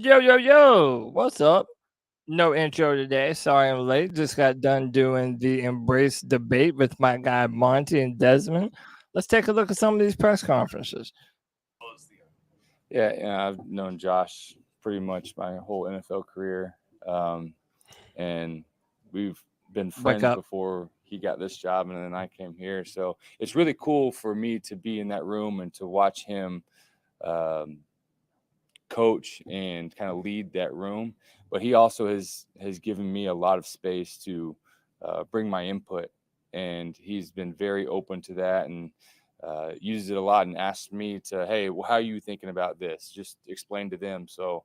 Yo, yo, yo, what's up? No intro today. Sorry I'm late. Just got done doing the embrace debate with my guy Monty and Desmond. Let's take a look at some of these press conferences. Yeah, I've known Josh pretty much my whole NFL career, and we've been Wake friends up. before he got this job, and then I came here. So it's really cool for me to be in that room and to watch him um, coach and kind of lead that room. But he also has given me a lot of space to bring my input, and he's been very open to that and uses it a lot and asks me to, hey, well, how are you thinking about this? Just explain to them so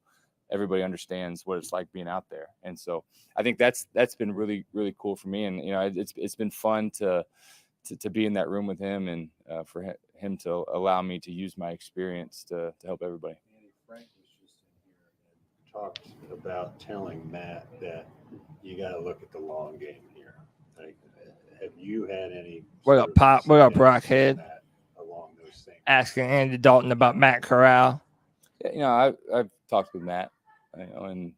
everybody understands what it's like being out there. And so I think that's been really cool for me, and it's been fun to be in that room with him and for him to allow me to use my experience to help everybody. Frank was just in here and talked about telling Matt that you got to look at the long game here. Like, have you had any? What up, Pop? What up, Rockhead? Along those same Asking Andy Dalton about Matt Corral. Yeah, I've talked with Matt, and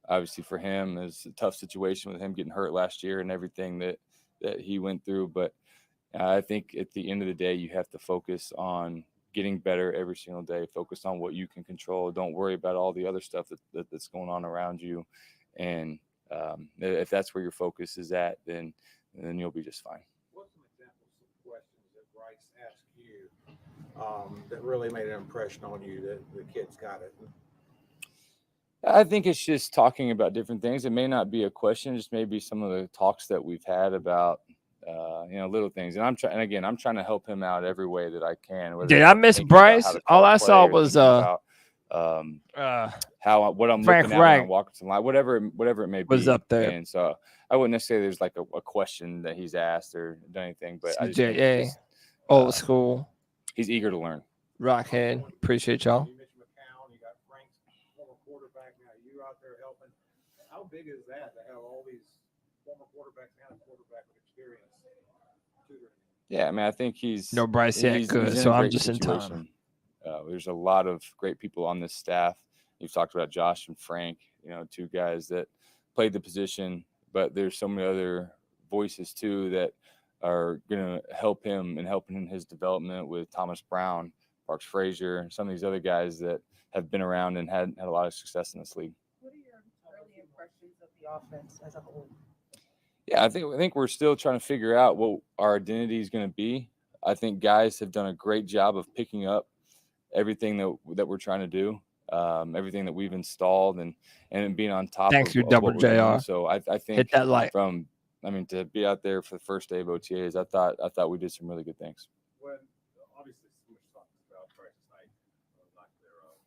obviously for him, it's a tough situation with him getting hurt last year and everything that he went through. But I think at the end of the day, you have to focus on getting better every single day. Focus on what you can control. Don't worry about all the other stuff that's going on around you. And if that's where your focus is at, then you'll be just fine. What's some examples of questions that Bryce asked you that really made an impression on you that the kids got it? I think it's just talking about different things. It may not be a question, just maybe some of the talks that we've had about little things. And I'm trying to help him out every way that I can. Did I miss Bryce? All I saw was what I'm Frank looking at when Wright I'm walking some line, whatever it may be. was up there. And so I wouldn't necessarily there's like a question that he's asked or done anything, but I just think CJA, it's just, old school, he's eager to learn. Rockhead. Appreciate y'all. You mentioned McCown, you got Frank's former quarterback, now you out there helping. How big is that to have all these former quarterbacks and a quarterback with experience tutoring? Yeah, I mean, I think he's No Bryce yet, good. in So a I'm great just in situation. time. There's a lot of great people on this staff. You've talked about Josh and Frank, two guys that played the position, but there's so many other voices too that are going to help him and helping in his development with Thomas Brown, Parks Frazier, and some of these other guys that have been around and had a lot of success in this league. What are your early impressions of the offense as a whole? Yeah, I think we're still trying to figure out what our identity is going to be. I think guys have done a great job of picking up everything that we're trying to do, everything that we've installed, and being on top. Thank you, of Double what we're doing. JR. So I think Hit that like. to be out there for the first day of OTAs, I thought we did some really good things. When obviously so much talk about Bryce's height, lack thereof,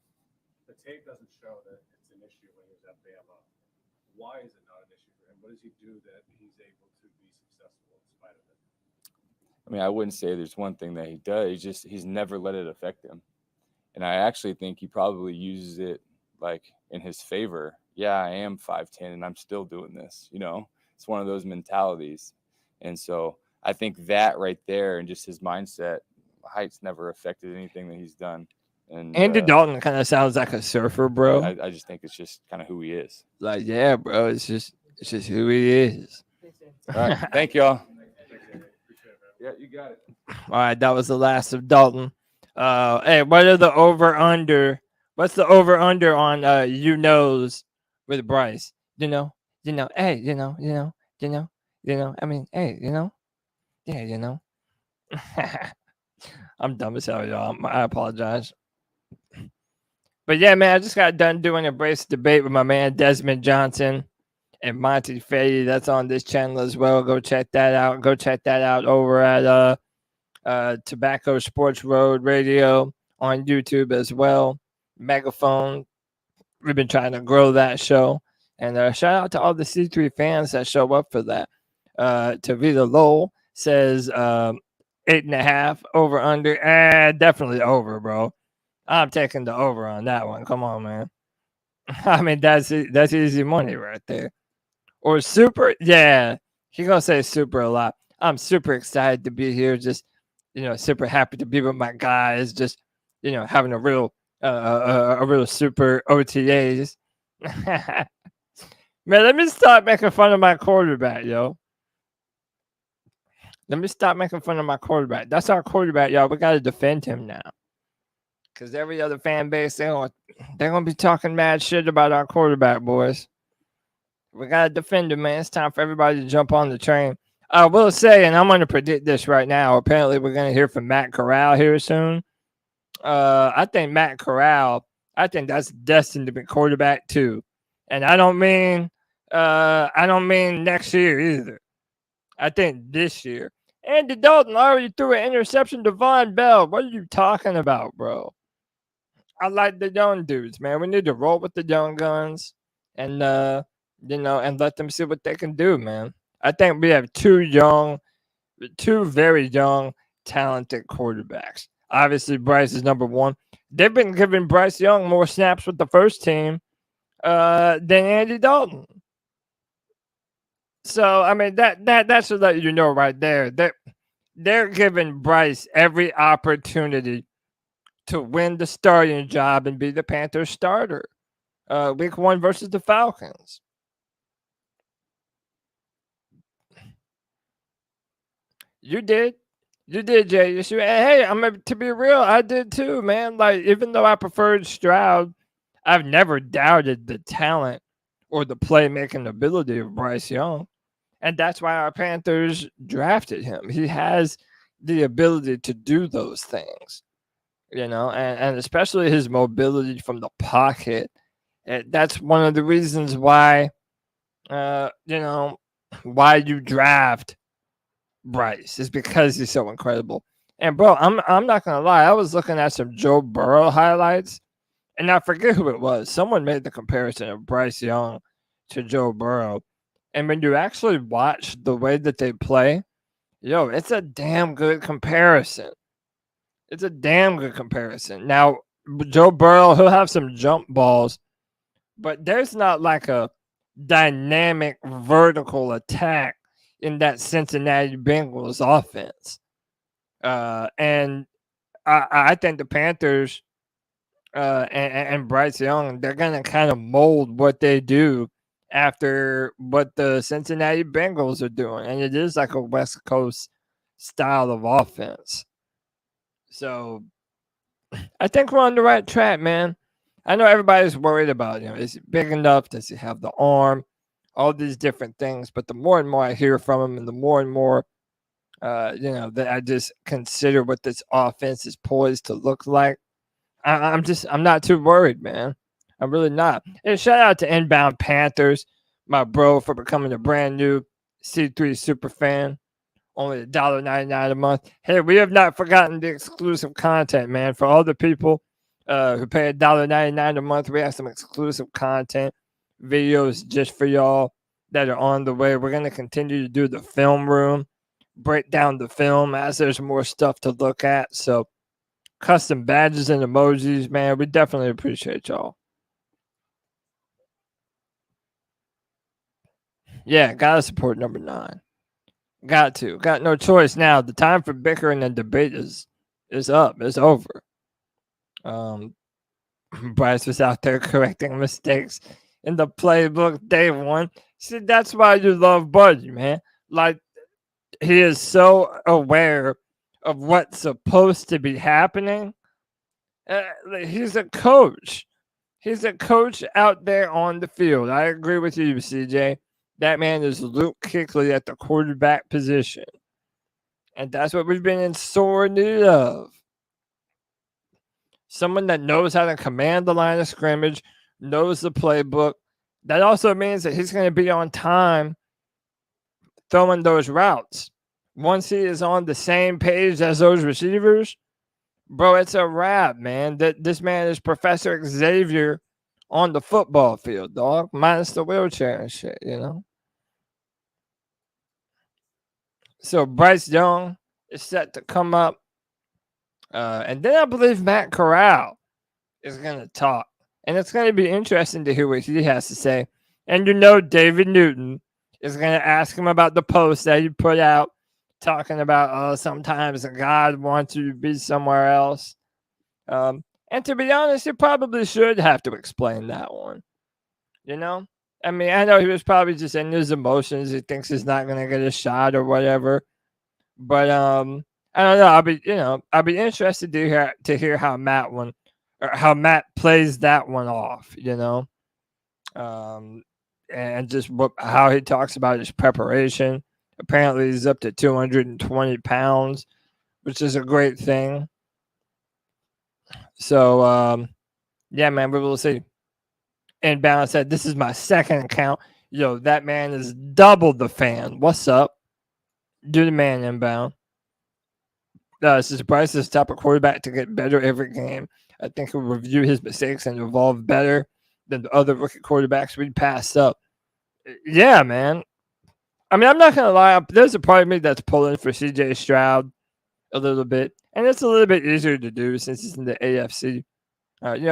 the tape doesn't show that it's an issue when he was at Bama. Why is it not an issue for him? What does he do that he's able to be successful in spite of it? I mean, I wouldn't say there's one thing that he does. He's never let it affect him. And I actually think he probably uses it like in his favor. Yeah, I am 5'10" and I'm still doing this. It's one of those mentalities. And so I think that right there and just his mindset, height's never affected anything that he's done. And Andy Dalton kind of sounds like a surfer, bro. I just think it's just kind of who he is. Like, yeah, bro, it's just who he is. All right, thank y'all. Yeah, you got it. All right, that was the last of Dalton. Hey, what are the over under? What's the over under on with Bryce? Hey, I mean, hey, yeah, I'm dumb as hell, y'all. I apologize. But yeah, man, I just got done doing a brace debate with my man Desmond Johnson and Monty Fady. That's on this channel as well. Go check that out. Go check that out over at Tobacco Sports Road Radio on YouTube as well. Megaphone. We've been trying to grow that show. And shout out to all the C3 fans that show up for that. Tavita Lowell says 8.5 over under. Definitely over, bro. I'm taking the over on that one. Come on, man. I mean, that's easy money right there. Or super. Yeah, he's going to say super a lot. I'm super excited to be here. Just, super happy to be with my guys. Just, having a real a real super OTAs. Man, let me stop making fun of my quarterback, yo. Let me stop making fun of my quarterback. That's our quarterback, y'all. We got to defend him now. Because every other fan base, they're going to be talking mad shit about our quarterback, boys. We got to defend him, man. It's time for everybody to jump on the train. I will say, and I'm going to predict this right now. Apparently, we're going to hear from Matt Corral here soon. I think Matt Corral, I think that's destined to be quarterback too. And I don't mean next year either. I think this year. Andy Dalton already threw an interception to Von Bell. What are you talking about, bro? I like the young dudes, man. We need to roll with the young guns and and let them see what they can do, man. I think we have two very young, talented quarterbacks. Obviously, Bryce is number one. They've been giving Bryce Young more snaps with the first team than Andy Dalton. So, I mean, that should let you know right there. They're giving Bryce every opportunity to win the starting job and be the Panthers starter. Week 1 versus the Falcons. You did, Jay. And hey, to be real, I did too, man. Like, even though I preferred Stroud, I've never doubted the talent or the playmaking ability of Bryce Young. And that's why our Panthers drafted him. He has the ability to do those things, and especially his mobility from the pocket. That's one of the reasons why, why you draft Bryce is because he's so incredible. And bro, I'm not gonna lie, I was looking at some Joe Burrow highlights, and I forget who it was. Someone made the comparison of Bryce Young to Joe Burrow. And when you actually watch the way that they play, it's a damn good comparison. It's a damn good comparison. Now, Joe Burrow, he'll have some jump balls, but there's not like a dynamic vertical attack in that Cincinnati Bengals offense. And I think the Panthers and Bryce Young, they're going to kind of mold what they do after what the Cincinnati Bengals are doing. And it is like a West Coast style of offense. So I think we're on the right track, man. I know everybody's worried about, is he big enough? Does he have the arm? All these different things. But the more and more I hear from him and the more and more, that I just consider what this offense is poised to look like, I'm not too worried, man. I'm really not. And shout out to Inbound Panthers, my bro, for becoming a brand new C3 super fan. Only $1.99 a month. Hey, we have not forgotten the exclusive content, man. For all the people who pay $1.99 a month, we have some exclusive content, videos just for y'all that are on the way. We're going to continue to do the film room, break down the film as there's more stuff to look at. So custom badges and emojis, man. We definitely appreciate y'all. Yeah, gotta support number 9. Got no choice now. The time for bickering and debate is up. It's over. Bryce was out there correcting mistakes in the playbook day 1. See, that's why you love Buddy, man. Like, he is so aware of what's supposed to be happening. He's a coach. He's a coach out there on the field. I agree with you, CJ. That man is Luke Kuechly at the quarterback position. And that's what we've been in sore need of. Someone that knows how to command the line of scrimmage, knows the playbook. That also means that he's going to be on time throwing those routes. Once he is on the same page as those receivers, bro, it's a wrap, man. This man is Professor Xavier on the football field, dog, minus the wheelchair and shit, So Bryce Young is set to come up. And then I believe Matt Corral is going to talk. And it's going to be interesting to hear what he has to say. And David Newton is going to ask him about the post that he put out talking about sometimes God wants you to be somewhere else. And And to be honest, he probably should have to explain that one. You know? I mean, I know he was probably just in his emotions. He thinks he's not gonna get a shot or whatever. But I don't know. I'll be interested to hear how how Matt plays that one off, and just how he talks about his preparation. Apparently, he's up to 220 pounds, which is a great thing. So, yeah, man, we will see. Inbound said, "This is my second account." Yo, that man is double the fan. What's up? Do the man, Inbound. Since Bryce is the type of quarterback to get better every game, I think he'll review his mistakes and evolve better than the other rookie quarterbacks we passed up. Yeah, man. I mean, I'm not going to lie. There's a part of me that's pulling for CJ Stroud a little bit. And it's a little bit easier to do since he's in the AFC.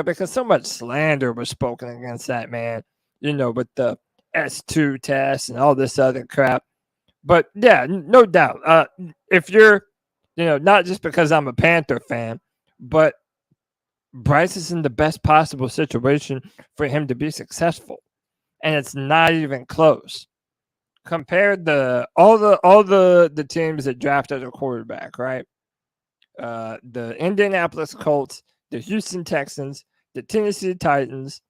Because so much slander was spoken against that man, with the S2 test and all this other crap. But, yeah, no doubt. If you're, not just because I'm a Panther fan, but Bryce is in the best possible situation for him to be successful. And it's not even close. Compared to all the teams that drafted a quarterback, right? The Indianapolis Colts, the Houston Texans, the Tennessee Titans,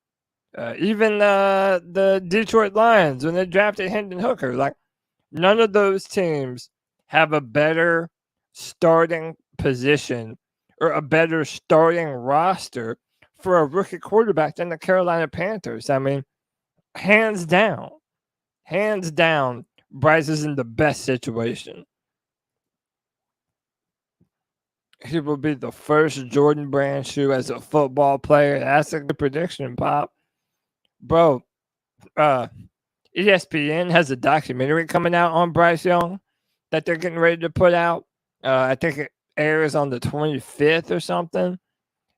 even the Detroit Lions when they drafted Hendon Hooker. Like, none of those teams have a better starting position or a better starting roster for a rookie quarterback than the Carolina Panthers. I mean, hands down, Bryce is in the best situation. He will be the first Jordan Brand shoe as a football player. That's a good prediction, Pop. Bro, ESPN has a documentary coming out on Bryce Young that they're getting ready to put out. I think it airs on the 25th or something.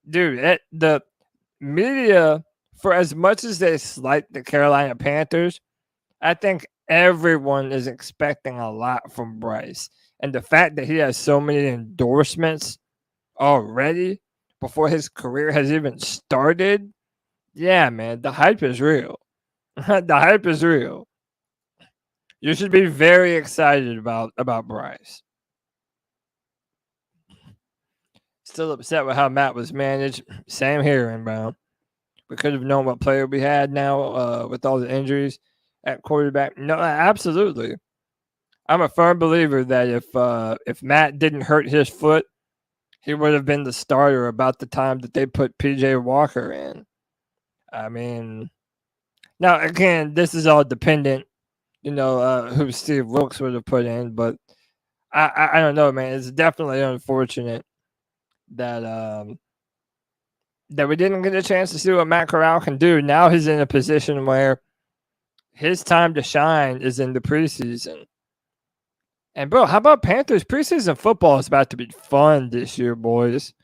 Dude, the media, for as much as they slight the Carolina Panthers, I think everyone is expecting a lot from Bryce. And the fact that he has so many endorsements already before his career has even started, yeah, man, the hype is real. The hype is real. You should be very excited about Bryce. Still upset with how Matt was managed. Same here, Inbound. We could have known what player we had now with all the injuries at quarterback. No, absolutely. I'm a firm believer that if Matt didn't hurt his foot, he would have been the starter about the time that they put PJ Walker in. I mean, now again, this is all dependent, who Steve Wilkes would have put in, but I don't know, man. It's definitely unfortunate that that we didn't get a chance to see what Matt Corral can do. Now he's in a position where his time to shine is in the preseason. And, bro, how about Panthers? Preseason football is about to be fun this year, boys.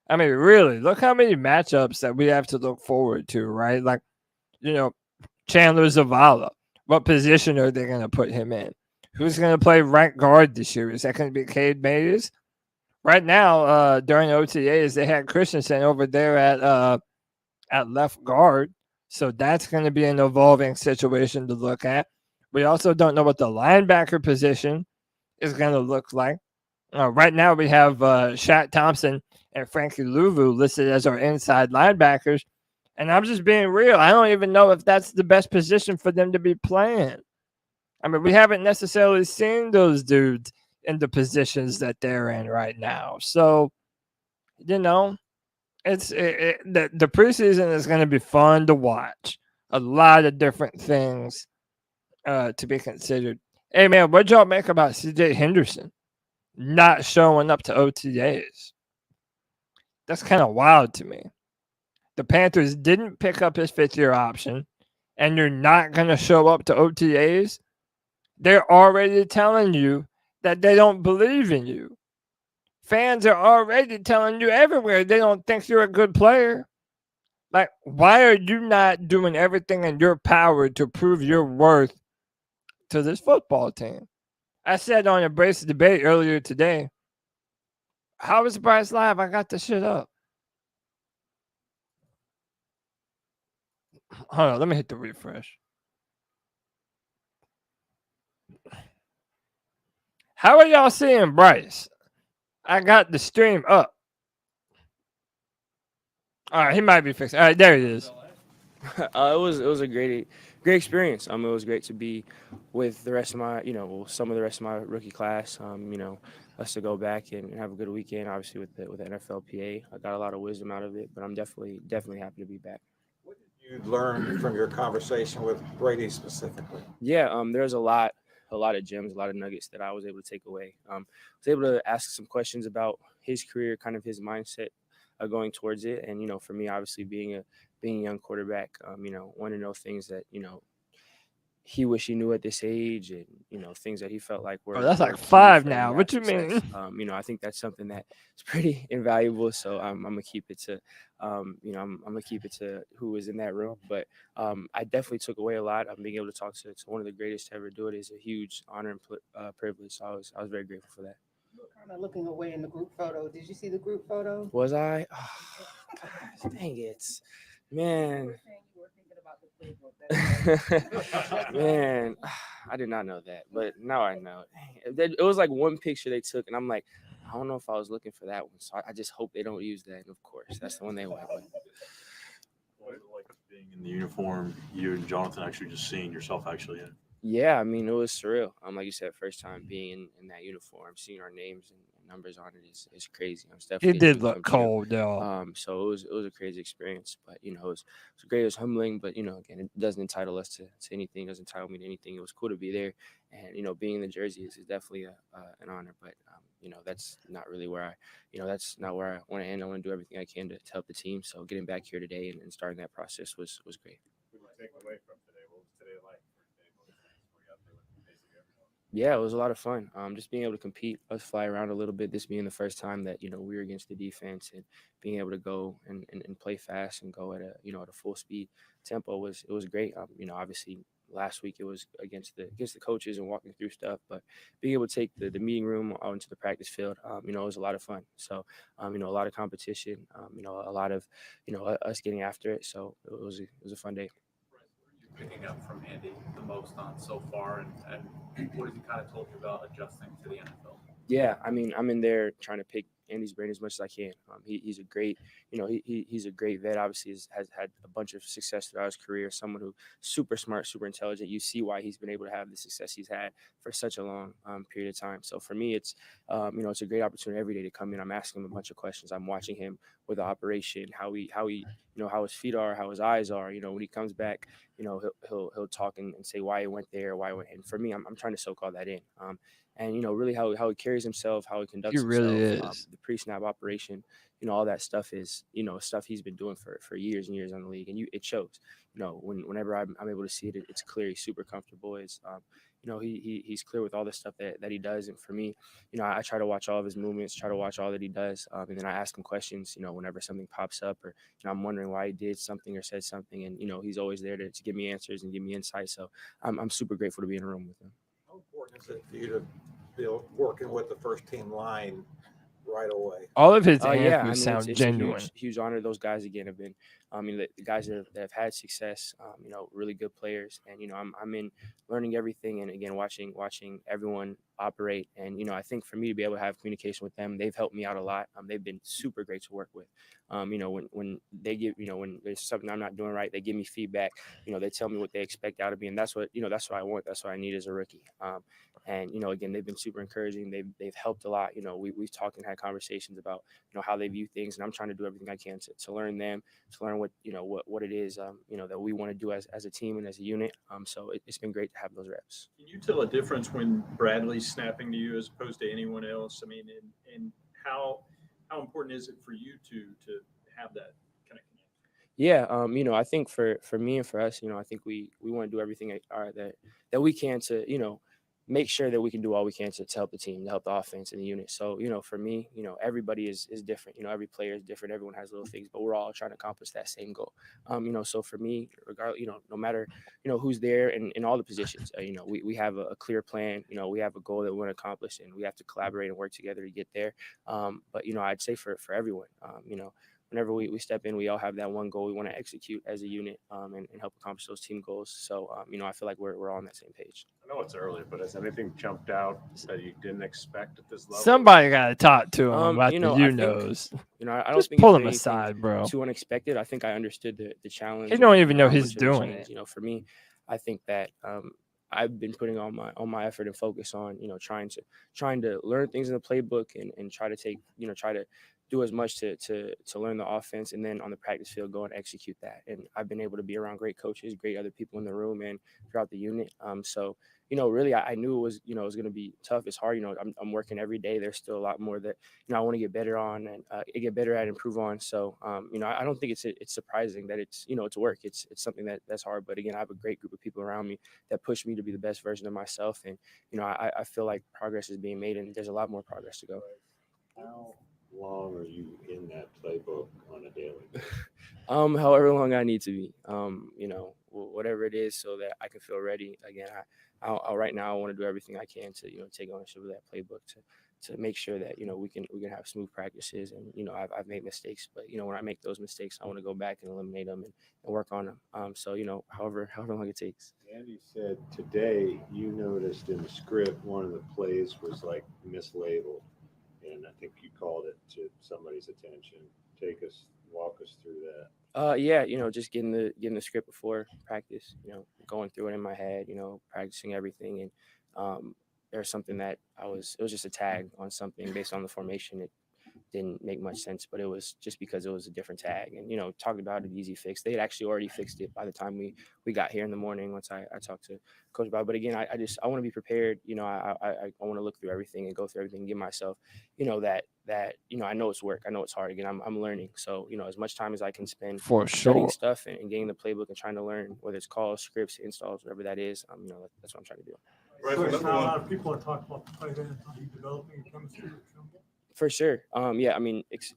I mean, really, look how many matchups that we have to look forward to, right? Like, Chandler Zavala. What position are they going to put him in? Who's going to play right guard this year? Is that going to be Cade Mays? Right now, during OTAs, they had Christensen over there at left guard. So that's going to be an evolving situation to look at. We also don't know what the linebacker position is going to look like. Right now, we have Shaq Thompson and Frankie Louvu listed as our inside linebackers. And I'm just being real. I don't even know if that's the best position for them to be playing. I mean, we haven't necessarily seen those dudes in the positions that they're in right now. So, the preseason is going to be fun to watch. A lot of different things to be considered. Hey, man, what'd y'all make about C.J. Henderson not showing up to OTAs? That's kind of wild to me. The Panthers didn't pick up his fifth-year option, and you're not going to show up to OTAs? They're already telling you that they don't believe in you. Fans are already telling you everywhere they don't think you're a good player. Like, why are you not doing everything in your power to prove your worth to this football team? I said on a Brace debate earlier today, how is Bryce live? I got the shit up. Hold on, let me hit the refresh. How are y'all seeing Bryce? I got the stream up. All right, he might be fixed. All right, there he is. It was a great experience. It was great to be with the rest of my some of the rest of my rookie class. Us to go back and have a good weekend. Obviously with the NFLPA, I got a lot of wisdom out of it, but I'm definitely happy to be back. What did you learn from your conversation with Brady specifically? Yeah, there's a lot of gems, a lot of nuggets that I was able to take away. I was able to ask some questions about his career, kind of his mindset going towards it, and for me, obviously being a young quarterback, want to know things that he wish he knew at this age, and things that he felt like were. Oh, that's like key 5 for him now. to What have you success. mean? I think that's something that is pretty invaluable. So I'm gonna keep it to, I'm gonna keep it to who was in that room. But I definitely took away a lot. Being able to talk to one of the greatest to ever do it is a huge honor and privilege. So I was very grateful for that. You were kind of looking away in the group photo. Did you see the group photo? Was I? Oh, gosh, dang it, You man. were saying you were thinking about the playbook. Man, I did not know that, but now I know. It was like one picture they took, and I'm like, I don't know if I was looking for that one, so I just hope they don't use that. And of course, that's the one they went with. What is it like being in the uniform, you and Jonathan actually just seeing yourself actually in it? Yeah, I mean, it was surreal. Like you said, first time being in that uniform, seeing our names and numbers on it is crazy. It was He definitely a did dream look come true. cold, though. So it was a crazy experience, but it was great. It was humbling, but again, it doesn't entitle us to anything. It doesn't entitle me to anything. It was cool to be there, and being in the jersey is definitely an honor. But that's not really where that's not where I want to end. I want to do everything I can to help the team. So getting back here today and starting that process was great. What did you take away from today? What was today like? Were you out there with basically everyone? Yeah, it was a lot of fun. Just being able to compete, us fly around a little bit. This being the first time that we were against the defense, and being able to go and play fast and go at a at a full speed tempo was great. Obviously last week it was against the coaches and walking through stuff, but being able to take the meeting room out into the practice field, it was a lot of fun. So a lot of competition, a lot of us getting after it. So it was a fun day. Picking up from Andy the most on so far, and what has he kind of told you about adjusting to the NFL? Yeah, I mean, I'm in there trying to pick Andy's brain as much as I can. He's a great, he's a great vet. Obviously, has had a bunch of success throughout his career. Someone who super smart, super intelligent. You see why he's been able to have the success he's had for such a long period of time. So for me, it's it's a great opportunity every day to come in. I'm asking him a bunch of questions. I'm watching him with the operation, how he how his feet are, how his eyes are. When he comes back, he'll talk and say why he went there, why he went. And for me, I'm trying to soak all that in. And really how he carries himself, how he conducts He really himself, is. the pre-snap operation, all that stuff is stuff he's been doing for years and years on the league, and it shows. Whenever I'm able to see it, it's clear he's super comfortable. It's he's clear with all the stuff that he does, and for me, I try to watch all of his movements, try to watch all that he does, and then I ask him questions. Whenever something pops up, or I'm wondering why he did something or said something, and he's always there to give me answers and give me insight. So I'm super grateful to be in a room with him. How important is it for you to be working with the first team line right away? All of his Yeah, answers sound it's genuine. a huge honor. Those guys again have been, the guys that have had success, really good players, and I'm in learning everything, and again watching everyone operate, and I think for me to be able to have communication with them, they've helped me out a lot. They've been super great to work with. When they give, when there's something I'm not doing right, they give me feedback. They tell me what they expect out of me, and that's what that's what I want. That's what I need as a rookie. And again, they've been super encouraging. They've helped a lot. We've talked and had conversations about how they view things, and I'm trying to do everything I can to learn them, to learn what it is that we want to do as a team and as a unit. So it's been great to have those reps. Can you tell a difference when Bradley's snapping to you as opposed to anyone else? I mean, and how important is it for you to have that kind of connection? Yeah, I think for me and for us, I think we want to do everything that we can to make sure that we can do all we can to help the team, to help the offense and the unit. So, for me, everybody is different. Every player is different. Everyone has little things, but we're all trying to accomplish that same goal. So for me, regardless, no matter, who's there in all the positions, we have a clear plan. We have a goal that we want to accomplish, and we have to collaborate and work together to get there. But, I'd say for everyone, whenever we step in, we all have that one goal we want to execute as a unit, and help accomplish those team goals. So, I feel like we're all on that same page. I know it's early, but has anything jumped out that you didn't expect at this level? Somebody got to talk to him about I the think, knows. I don't Just think pull it's him anything aside, bro. too unexpected. I think I understood the challenge. He don't even know how he's much of a doing change. it. For me, I think that I've been putting all my effort and focus on trying to learn things in the playbook and try to do as much to learn the offense, and then on the practice field go and execute that. And I've been able to be around great coaches, great other people in the room and throughout the unit. So really I knew it was was going to be tough. It's hard. I'm working every day. There's still a lot more that I want to get better on and get better at, improve on. So I don't think it's surprising that it's it's work. It's something that's hard. But again, I have a great group of people around me that push me to be the best version of myself. And I feel like progress is being made, and there's a lot more progress to go. How long are you in that playbook on a daily basis? However long I need to be, whatever it is, so that I can feel ready. Again, I'll right now I want to do everything I can to take ownership of that playbook to make sure that we can have smooth practices. And I've made mistakes, but when I make those mistakes, I want to go back and eliminate them and work on them. So however long it takes. Andy said today you noticed in the script one of the plays was like mislabeled, and I think you called it to somebody's attention. Walk us through that. Yeah, just getting the script before practice, going through it in my head, practicing everything. And there's something that it was just a tag on something based on the formation. It didn't make much sense, but it was just because it was a different tag. And talked about an easy fix. They had actually already fixed it by the time we got here in the morning. Once I talked to Coach about it. But again, I want to be prepared. I want to look through everything and go through everything and give myself that I know it's work. I know it's hard. Again, I'm learning. So as much time as I can spend For studying sure. stuff and getting the playbook and trying to learn, whether it's calls, scripts, installs, whatever that is, that's what I'm trying to do. Right, so a lot of people are talking about the tight end. Are you developing a chemistry with him? For sure. Yeah,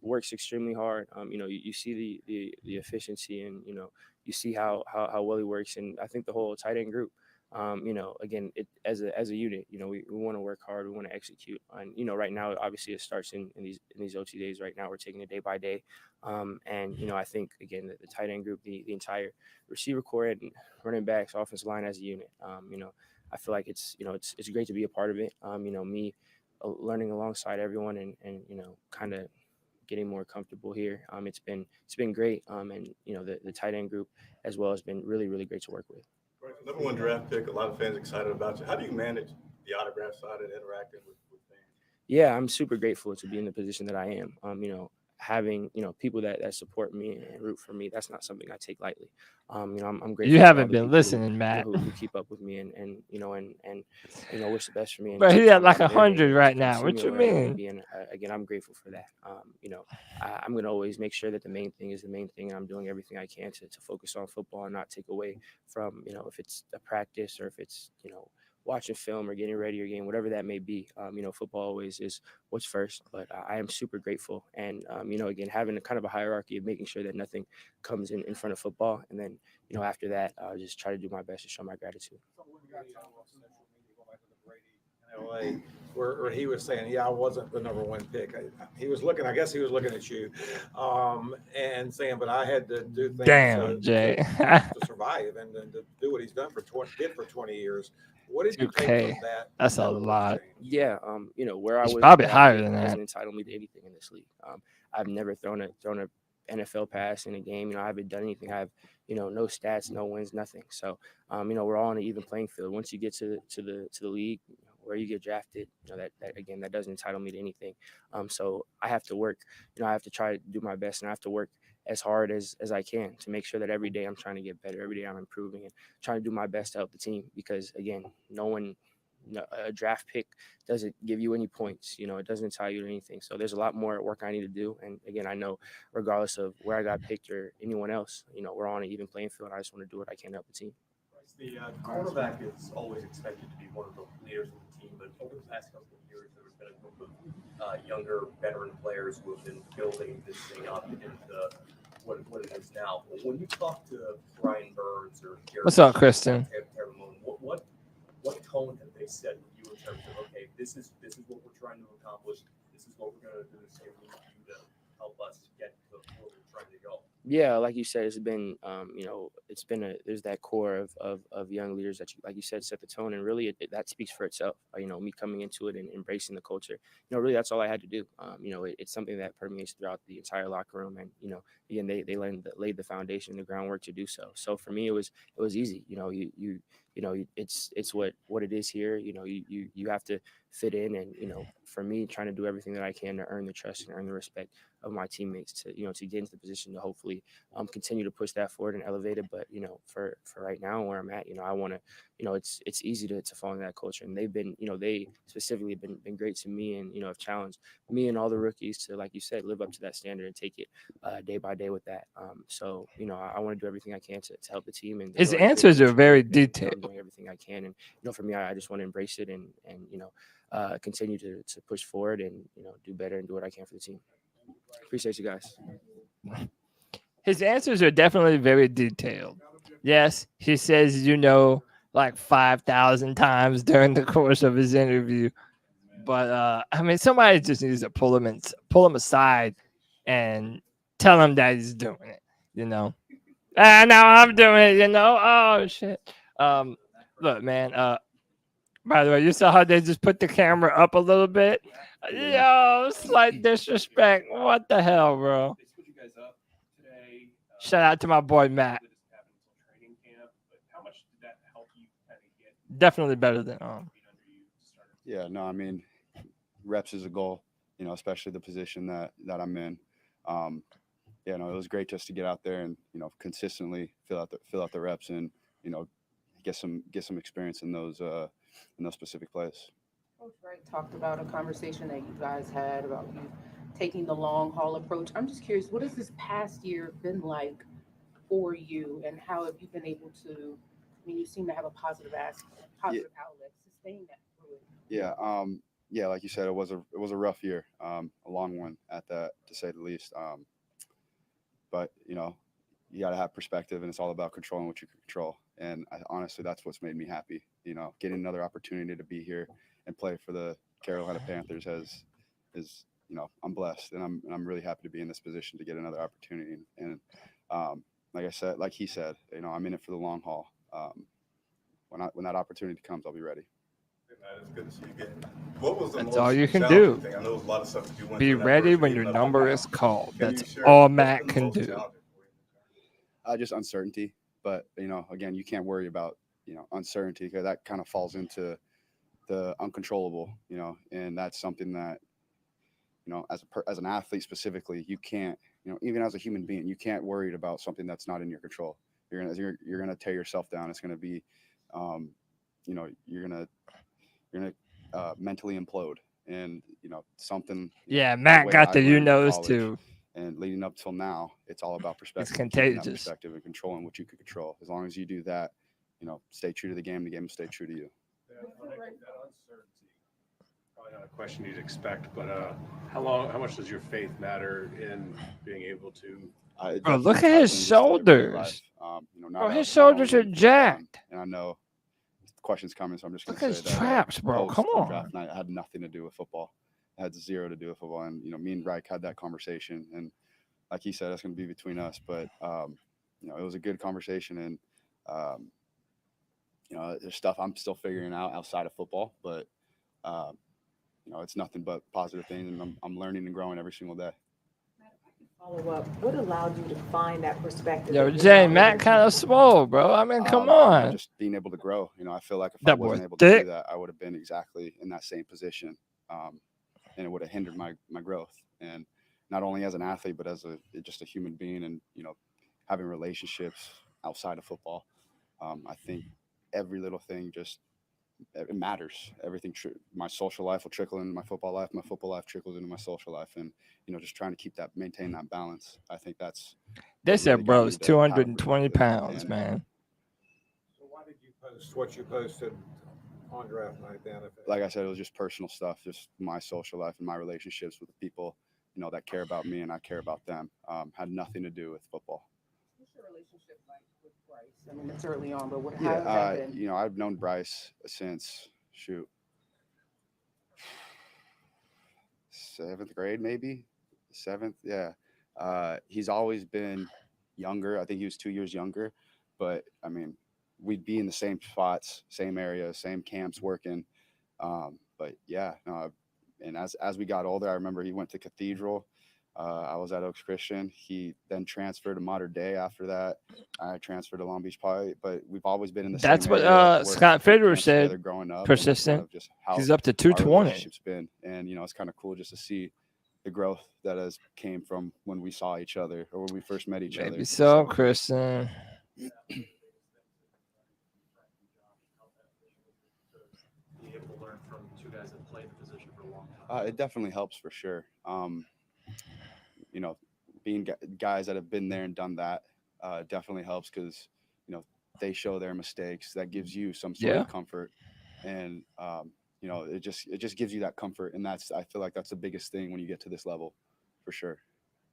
works extremely hard. You see the efficiency, and you see how well he works. And I think the whole tight end group, again, as a unit, we want to work hard. We want to execute. And right now, obviously, it starts in these OT days. Right now, we're taking it day by day. And I think again the tight end group, the entire receiver core and running backs, offensive line as a unit. I feel like it's great to be a part of it. Me learning alongside everyone and kind of getting more comfortable here. It's been great. And the tight end group as well has been really, really great to work with. Right, so number one draft pick, a lot of fans excited about you. How do you manage the autograph side and interacting with fans? Yeah, I'm super grateful to be in the position that I am. Having people that support me and root for me, that's not something I take lightly. I'm grateful. You haven't been listening, Matt. Who keep up with me and wish the best for me. But he had like 100 right now. What you mean? And again, I'm grateful for that. I'm gonna always make sure that the main thing is the main thing, and I'm doing everything I can to focus on football and not take away from if it's a practice or if it's watching film or getting ready or game, whatever that may be. Football always is what's first, but I am super grateful. And, again, having a kind of a hierarchy of making sure that nothing comes in front of football. And then, after that, I'll just try to do my best to show my gratitude. LA, where he was saying, yeah, I wasn't the number one pick. I guess he was looking at you and saying, but I had to do things to survive and to do what he's done for 20 years. What did you take from that? That's a lot. Yeah. Where I was probably higher than that. Doesn't entitle me to anything in this league. I've never thrown a NFL pass in a game. I haven't done anything. I have, no stats, no wins, nothing. So, we're all on an even playing field. Once you get to the league, where you get drafted, that doesn't entitle me to anything. So I have to work. I have to try to do my best, and I have to work as hard as I can to make sure that every day I'm trying to get better. Every day I'm improving and trying to do my best to help the team. Because again, a draft pick doesn't give you any points. It doesn't entitle you to anything. So there's a lot more work I need to do. And again, I know regardless of where I got picked or anyone else, we're on an even playing field. I just want to do what I can to help the team. The quarterback is always expected to be one of the leaders of the team, but over the past couple of years, there's been a group of younger veteran players who have been building this thing up into what it is now. When you talk to Brian Burns or Jared what's up, Kristen? What tone have they set with you in terms of, okay, this is what we're trying to accomplish, this is what we're going to do, and we need you to help us get to the Yeah, like you said, it's been, there's that core of young leaders that, like you said, set the tone, and really that speaks for itself. Me coming into it and embracing the culture, really that's all I had to do. It's something that permeates throughout the entire locker room, and again, they laid the foundation, the groundwork to do so. So for me, it was easy. It's what it is here. You have to fit in, and for me, trying to do everything that I can to earn the trust and earn the respect of my teammates to get into the position to hopefully continue to push that forward and elevate it. But for right now where I'm at, I want to, it's easy to fall in that culture, and they've been, they specifically been great to me, and have challenged me and all the rookies to, like you said, live up to that standard and take it day by day with that. So I want to do everything I can to help the team. And his answers are very detailed. I'm doing everything I can, and for me, I just want to embrace it and continue to push forward and do better and do what I can for the team. Appreciate you guys. His answers are definitely very detailed. Yes, he says, like 5,000 times during the course of his interview. But somebody just needs to pull him aside and tell him that he's doing it. Now I'm doing it. Oh shit. Look, man. By the way, you saw how they just put the camera up a little bit. Yo, slight disrespect. What the hell, bro? Shout out to my boy Matt. Definitely better than Yeah, no, reps is a goal, especially the position that I'm in. It was great just to get out there and consistently fill out the reps and get some experience in those specific plays. Coach Wright talked about a conversation that you guys had about you taking the long haul approach. I'm just curious, what has this past year been like for you, and how have you been able to? You seem to have a positive outlet, sustain that through it. Yeah, like you said, it was a rough year, a long one at that, to say the least. But you got to have perspective, and it's all about controlling what you can control. And honestly, that's what's made me happy. Getting another opportunity to be here and play for the Carolina Panthers is I'm blessed, and I'm really happy to be in this position to get another opportunity. And like he said, I'm in it for the long haul. When that opportunity comes, I'll be ready. It's good to see you again. What was the That's most all you can challenging do. thing? I know there's a lot of stuff that you went Be through in that ready first when game, your but number is called. can you That's share all what's Matt been the can most do. challenging for you? Just uncertainty, but again, you can't worry about uncertainty, because that kind of falls into the uncontrollable, and that's something that as an athlete specifically, you can't, even as a human being, you can't worry about something that's not in your control. You're gonna tear yourself down. It's gonna be, you're gonna mentally implode, and something. Yeah, Matt got the college, too. And leading up till now, it's all about perspective. It's keeping that contagious. perspective and controlling what you can control. As long as you do that, stay true to the game will stay true to you. That uncertainty, probably not a question you'd expect, but how much does your faith matter in being able to? Bro, look at his shoulders. His shoulders are jacked. And I know questions coming, so I'm just going to say his that. traps, bro. Come on. Draft night, I had nothing to do with football. It had zero to do with football. And, me and Reich had that conversation. And like he said, that's going to be between us. But, it was a good conversation. And, there's stuff I'm still figuring out outside of football. But, it's nothing but positive things. And I'm learning and growing every single day. Follow up. What allowed you to find that perspective? Yo, Jay, Matt kind of swole, bro. Come on. Just being able to grow. I feel like if That I wasn't able thick. to do that, I would have been exactly in that same position. And it would have hindered my growth. And not only as an athlete, but as just a human being, and, having relationships outside of football. I think every little thing it matters. Everything, my social life will trickle into my football life. My football life trickles into my social life. And, just trying to maintain that balance. I think that's. They said, really bro, got it's me to have a 220 really good pounds, hand. man. So why did you post what you posted on draft night then? Like I said, it was just personal stuff, just my social life and my relationships with the people, that care about me and I care about them. Had nothing to do with football. What's your relationship like with Bryce? It's early on, but how has that been? I've known Bryce since, 7th grade, maybe 7th. Yeah. He's always been, younger. I think he was 2 years younger, but I mean, we'd be in the same spots, same areas, same camps working. But yeah, no, and as we got older, I remember he went to Cathedral. I was at Oaks Christian. He then transferred to Modern Day after that. I transferred to Long Beach Poly, but we've always been in the That's same what area, Scott working Federer camps together said. growing up. Persistent. And just how He's up to our 220. relationship's been. And, you know, it's kind of cool just to see the growth that has came from when we saw each other or when we first met each other. Maybe so, Kristen. Be able to learn from two guys that played the position for a long time. It definitely helps for sure. You know, being guys that have been there and done that definitely helps because, you know, they show their mistakes. That gives you some sort of comfort. And, you know, it just gives you that comfort. And I feel like that's the biggest thing when you get to this level for sure.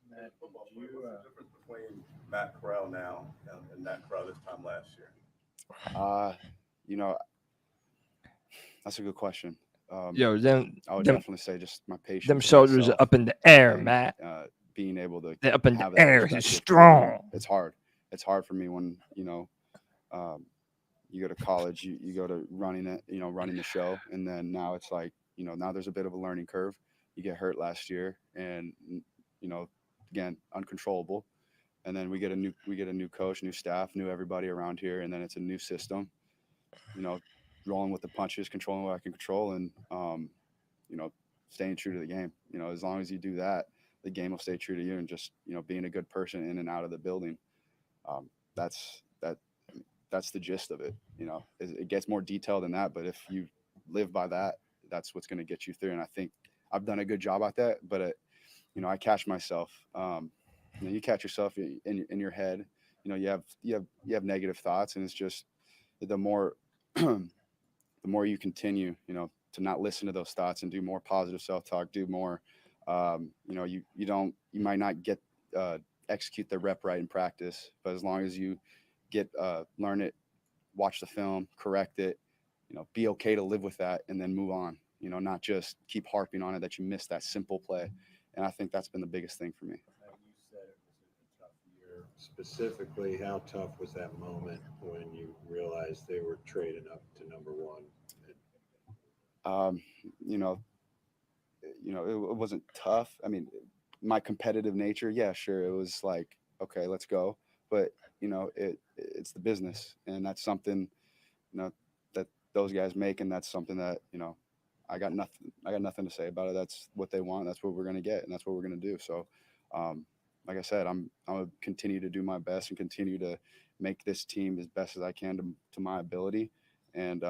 Matt, what's the difference between Matt Corral now and Matt Corral this time last year? You know, that's a good question. I would definitely say just my patience. Them shoulders are up in the air, and, Matt. Being able to They're up in the have that air. He's perspective. strong. It's hard. It's hard for me when, you know, you go to college, you go to running the show. And then now it's like, you know, now there's a bit of a learning curve. You get hurt last year and, you know, again, uncontrollable. And then we get a new coach, new staff, new everybody around here. And then it's a new system, you know, rolling with the punches, controlling what I can control, and you know, staying true to the game. You know, as long as you do that, the game will stay true to you, and just, you know, being a good person in and out of the building. That's the gist of it. You know, it gets more detailed than that, but if you live by that, that's what's going to get you through. And I think I've done a good job at that. But you know, I catch myself. You know, you catch yourself in your head. You know, you have negative thoughts, and it's just the more the more you continue, you know, to not listen to those thoughts and do more positive self-talk, do more, you know, you might not get, execute the rep right in practice, but as long as you learn it, watch the film, correct it, you know, be okay to live with that and then move on, you know, not just keep harping on it that you missed that simple play. And I think that's been the biggest thing for me. You said it was a tough year. Specifically, how tough was that moment when you realized they were trading up to number one? You know, it wasn't tough. I mean, my competitive nature, yeah, sure. It was like, okay, let's go. But, you know, it's the business, and that's something, you know, that those guys make. And that's something that, you know, I got nothing to say about it. That's what they want. That's what we're going to get. And that's what we're going to do. So, like I said, I'm going to continue to do my best and continue to make this team as best as I can to my ability. And,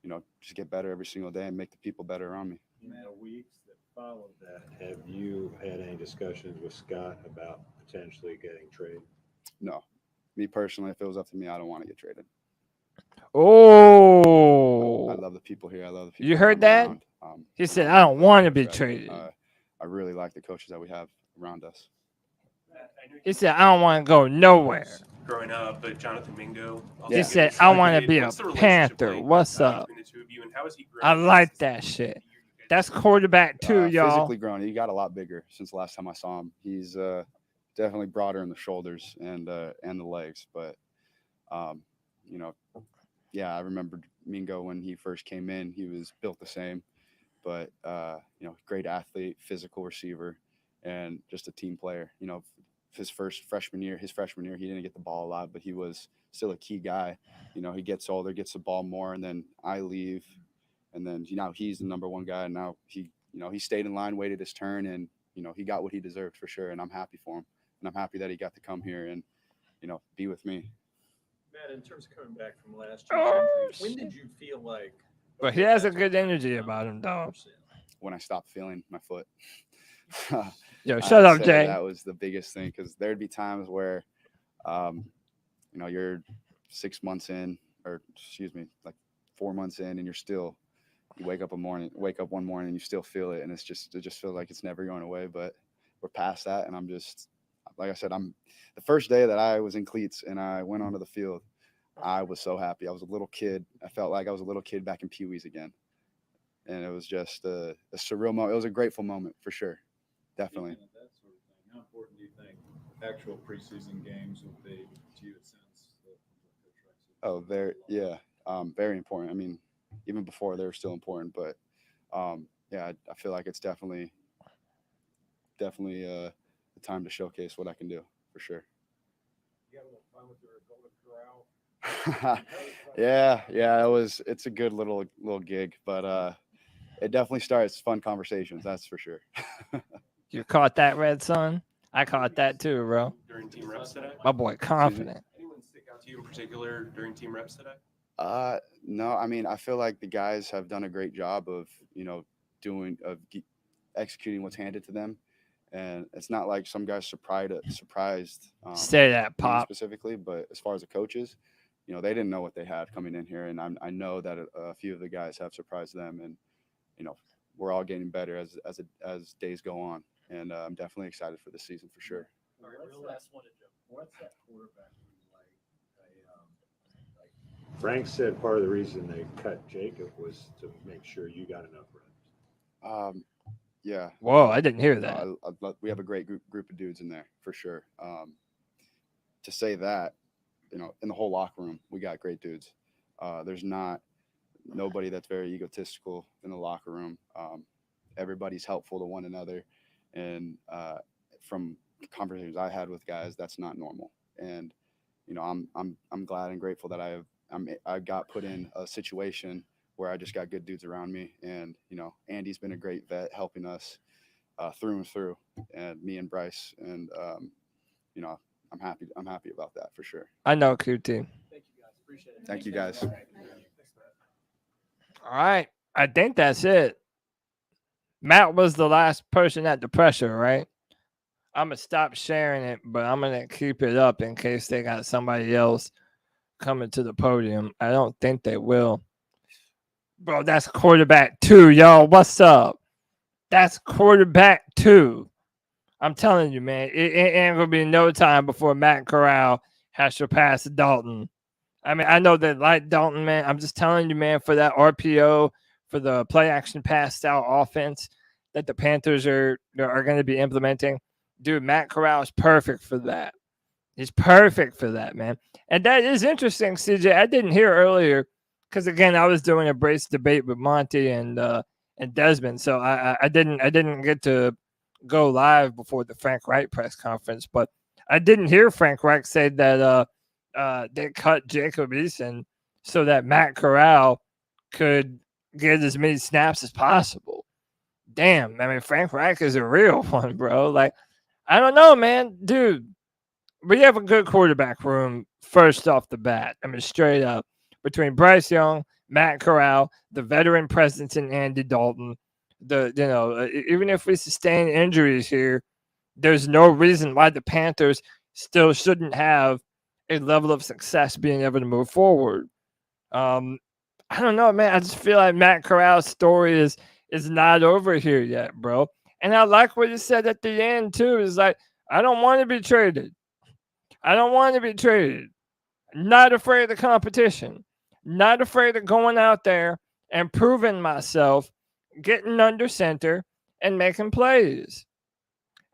you know, just get better every single day and make the people better around me. In the weeks that followed that, have you had any discussions with Scott about potentially getting traded? No. Me personally, if it was up to me, I don't want to get traded. Oh. I love the people here. I love the people. You heard that? He said, I don't want to be traded. I really like the coaches that we have around us. He said, I don't want to go nowhere. Growing up, but Jonathan Mingo. He said, I want to be a Panther. What's up? I like that shit. That's quarterback too, y'all. Physically grown. He got a lot bigger since the last time I saw him. He's definitely broader in the shoulders and the legs. But, you know, yeah, I remember Mingo when he first came in. He was built the same. But, you know, great athlete, physical receiver, and just a team player. You know, his freshman year, he didn't get the ball a lot, but he was still a key guy. You know, he gets older, gets the ball more, and then I leave. And then, you know, he's the number one guy. And now he stayed in line, waited his turn, and, you know, he got what he deserved for sure. And I'm happy for him. And I'm happy that he got to come here and, you know, be with me. Matt, in terms of coming back from last year's injury, when did you feel like? But he has a good energy about him, dog. When I stopped feeling my foot. Yo, shut up, Jay. That was the biggest thing, because there'd be times where, you know, you're 6 months in, or like 4 months in, and you wake up one morning and you still feel it, and it just feels like it's never going away. But we're past that, and I'm just, like I said, the first day that I was in cleats and I went onto the field, I was so happy. I was a little kid. I felt like I was a little kid back in Pee Wee's again. And it was just a surreal moment. It was a grateful moment for sure. Definitely. That sort of thing. How important do you think actual preseason games will be to you, it sounds. Oh, very important. I mean, even before they were still important, but yeah, I feel like it's definitely the time to showcase what I can do for sure. You having fun with your Golden Corral? Yeah, it's a good little gig, but it definitely starts fun conversations, that's for sure. You caught that, Red Son? I caught that too, bro. During team reps today? My boy, confident. Anyone stick out to you in particular during team reps today? No, I mean, I feel like the guys have done a great job of, executing what's handed to them. And it's not like some guys surprised Say that, me Pop. specifically, but as far as the coaches, they didn't know what they had coming in here. And I know that a few of the guys have surprised them, and, we're all getting better as days go on. And I'm definitely excited for this season for sure. All right, real last one, what's that quarterback like? Frank said part of the reason they cut Jacob was to make sure you got enough reps. Yeah. Whoa, I didn't hear that. We have a great group of dudes in there for sure. To say that, in the whole locker room, we got great dudes. There's nobody that's very egotistical in the locker room. Everybody's helpful to one another. And from conversations I had with guys, that's not normal. And, I'm glad and grateful that I got put in a situation where I just got good dudes around me. And, Andy's been a great vet helping us through and through, and me and Bryce. And, I'm happy about that for sure. I know, QT. Thank you guys. Appreciate it. Thank you guys. All right. I think that's it. Matt was the last person at the pressure, right? I'm going to stop sharing it, but I'm going to keep it up in case they got somebody else coming to the podium. I don't think they will. Bro, that's quarterback 2, y'all. What's up? That's quarterback 2. I'm telling you, man, it ain't going to be no time before Matt Corral has surpassed Dalton. I mean, I know they like Dalton, man. I'm just telling you, man, for that RPO, for the play action pass style offense that the Panthers are going to be implementing, dude, Matt Corral is perfect for that. He's perfect for that, man. And that is interesting, CJ. I didn't hear earlier because, again, I was doing a brace debate with Monty and Desmond, so I didn't get to go live before the Frank Reich press conference, but I didn't hear Frank Reich say that they cut Jacob Eason so that Matt Corral could get as many snaps as possible. Damn, I mean, Frank Reich is a real one, bro. Like, I don't know, man. Dude, we have a good quarterback room first off the bat. I mean, straight up. Between Bryce Young, Matt Corral, the veteran presence in Andy Dalton, even if we sustain injuries here, there's no reason why the Panthers still shouldn't have a level of success being able to move forward. I don't know, man. I just feel like Matt Corral's story is not over here yet, bro. And I like what you said at the end, too. Is like, I don't want to be traded. I don't want to be traded. Not afraid of the competition. Not afraid of going out there and proving myself, getting under center, and making plays.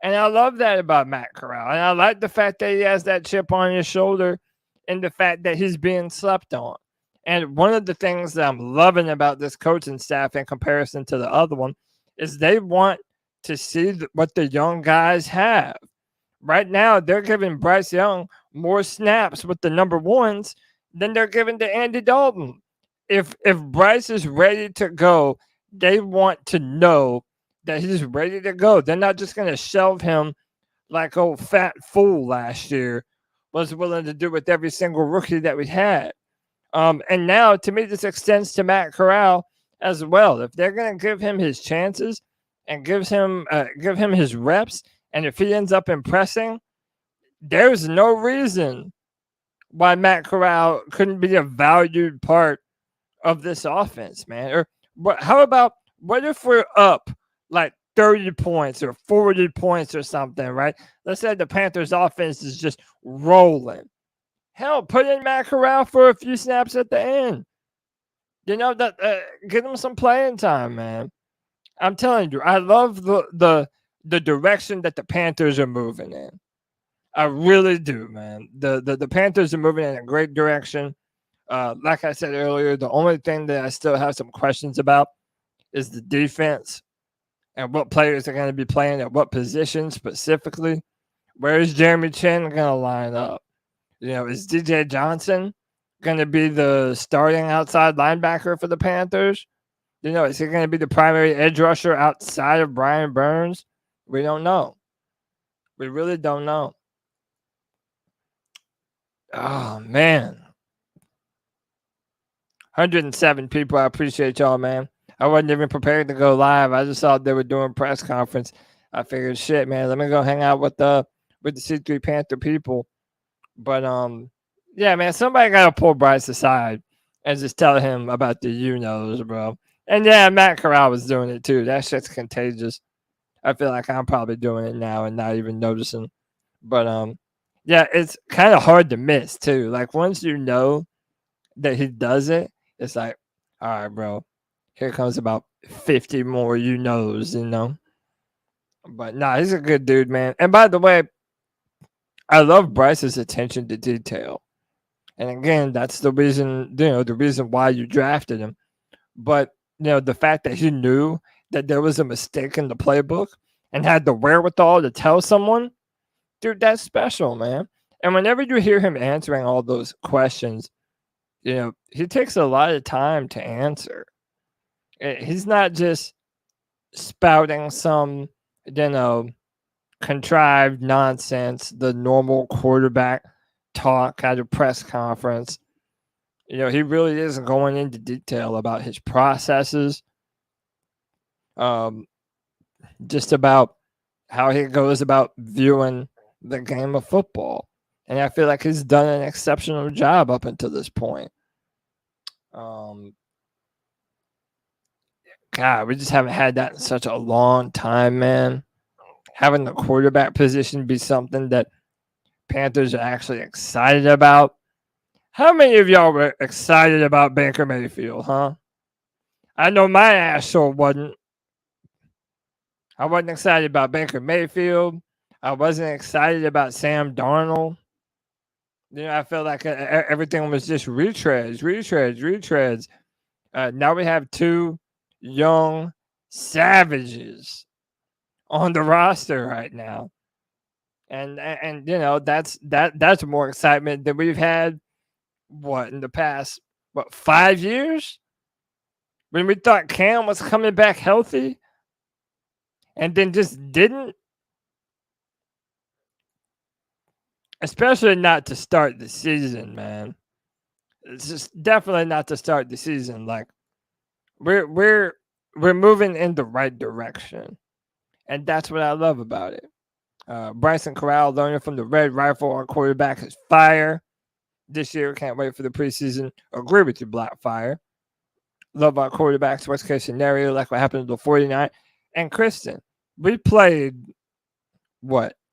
And I love that about Matt Corral. And I like the fact that he has that chip on his shoulder and the fact that he's being slept on. And one of the things that I'm loving about this coaching staff in comparison to the other one is they want to see what the young guys have. Right now, they're giving Bryce Young more snaps with the number ones than they're giving to Andy Dalton. If Bryce is ready to go, they want to know that he's ready to go. They're not just going to shelve him like old fat fool last year was willing to do with every single rookie that we had. And now, to me, this extends to Matt Corral as well. If they're going to give him his chances and give him his reps, and if he ends up impressing, there's no reason why Matt Corral couldn't be a valued part of this offense, man. Or what if we're up like 30 points or 40 points or something, right? Let's say the Panthers offense is just rolling. Hell, put in Matt Corral for a few snaps at the end. Get him some playing time, man. I'm telling you, I love the direction that the Panthers are moving in. I really do, man. The Panthers are moving in a great direction. Like I said earlier, the only thing that I still have some questions about is the defense and what players are going to be playing at what position specifically. Where is Jeremy Chin going to line up? Is DJ Johnson going to be the starting outside linebacker for the Panthers? Is he going to be the primary edge rusher outside of Brian Burns? We don't know. We really don't know. Oh, man. 107 people. I appreciate y'all, man. I wasn't even prepared to go live. I just saw they were doing press conference. I figured, shit, man, let me go hang out with the C3 Panther people. But yeah, man, somebody got to pull Bryce aside and just tell him about the you-knows, bro. And yeah, Matt Corral was doing it too. That shit's contagious. I feel like I'm probably doing it now and not even noticing. But yeah, it's kind of hard to miss too. Like once you know that he does it, it's like, all right, bro, here comes about 50 more you-knows, But nah, he's a good dude, man. And by the way, I love Bryce's attention to detail. And again, that's the reason, the reason why you drafted him. But, the fact that he knew that there was a mistake in the playbook and had the wherewithal to tell someone, dude, that's special, man. And whenever you hear him answering all those questions, he takes a lot of time to answer. He's not just spouting some, contrived nonsense, the normal quarterback talk at a press conference. He really is going into detail about his processes, just about how he goes about viewing the game of football. And I feel like he's done an exceptional job up until this point. God, we just haven't had that in such a long time, man. Having the quarterback position be something that Panthers are actually excited about. How many of y'all were excited about Baker Mayfield, huh? I know my ass sure wasn't. I wasn't excited about Baker Mayfield. I wasn't excited about Sam Darnold. I felt like everything was just retreads. Now we have two young savages on the roster right now. And that's more excitement than we've had in the past 5 years? When we thought Cam was coming back healthy and then just didn't. Especially not to start the season, man. It's just definitely not to start the season. Like we're moving in the right direction. And that's what I love about it. Bryson Corral learning from the Red Rifle. Our quarterback is fire this year. Can't wait for the preseason. Agree with you, Blackfire. Love our quarterbacks. Worst case scenario, like what happened to the 49. And Kristen, we played,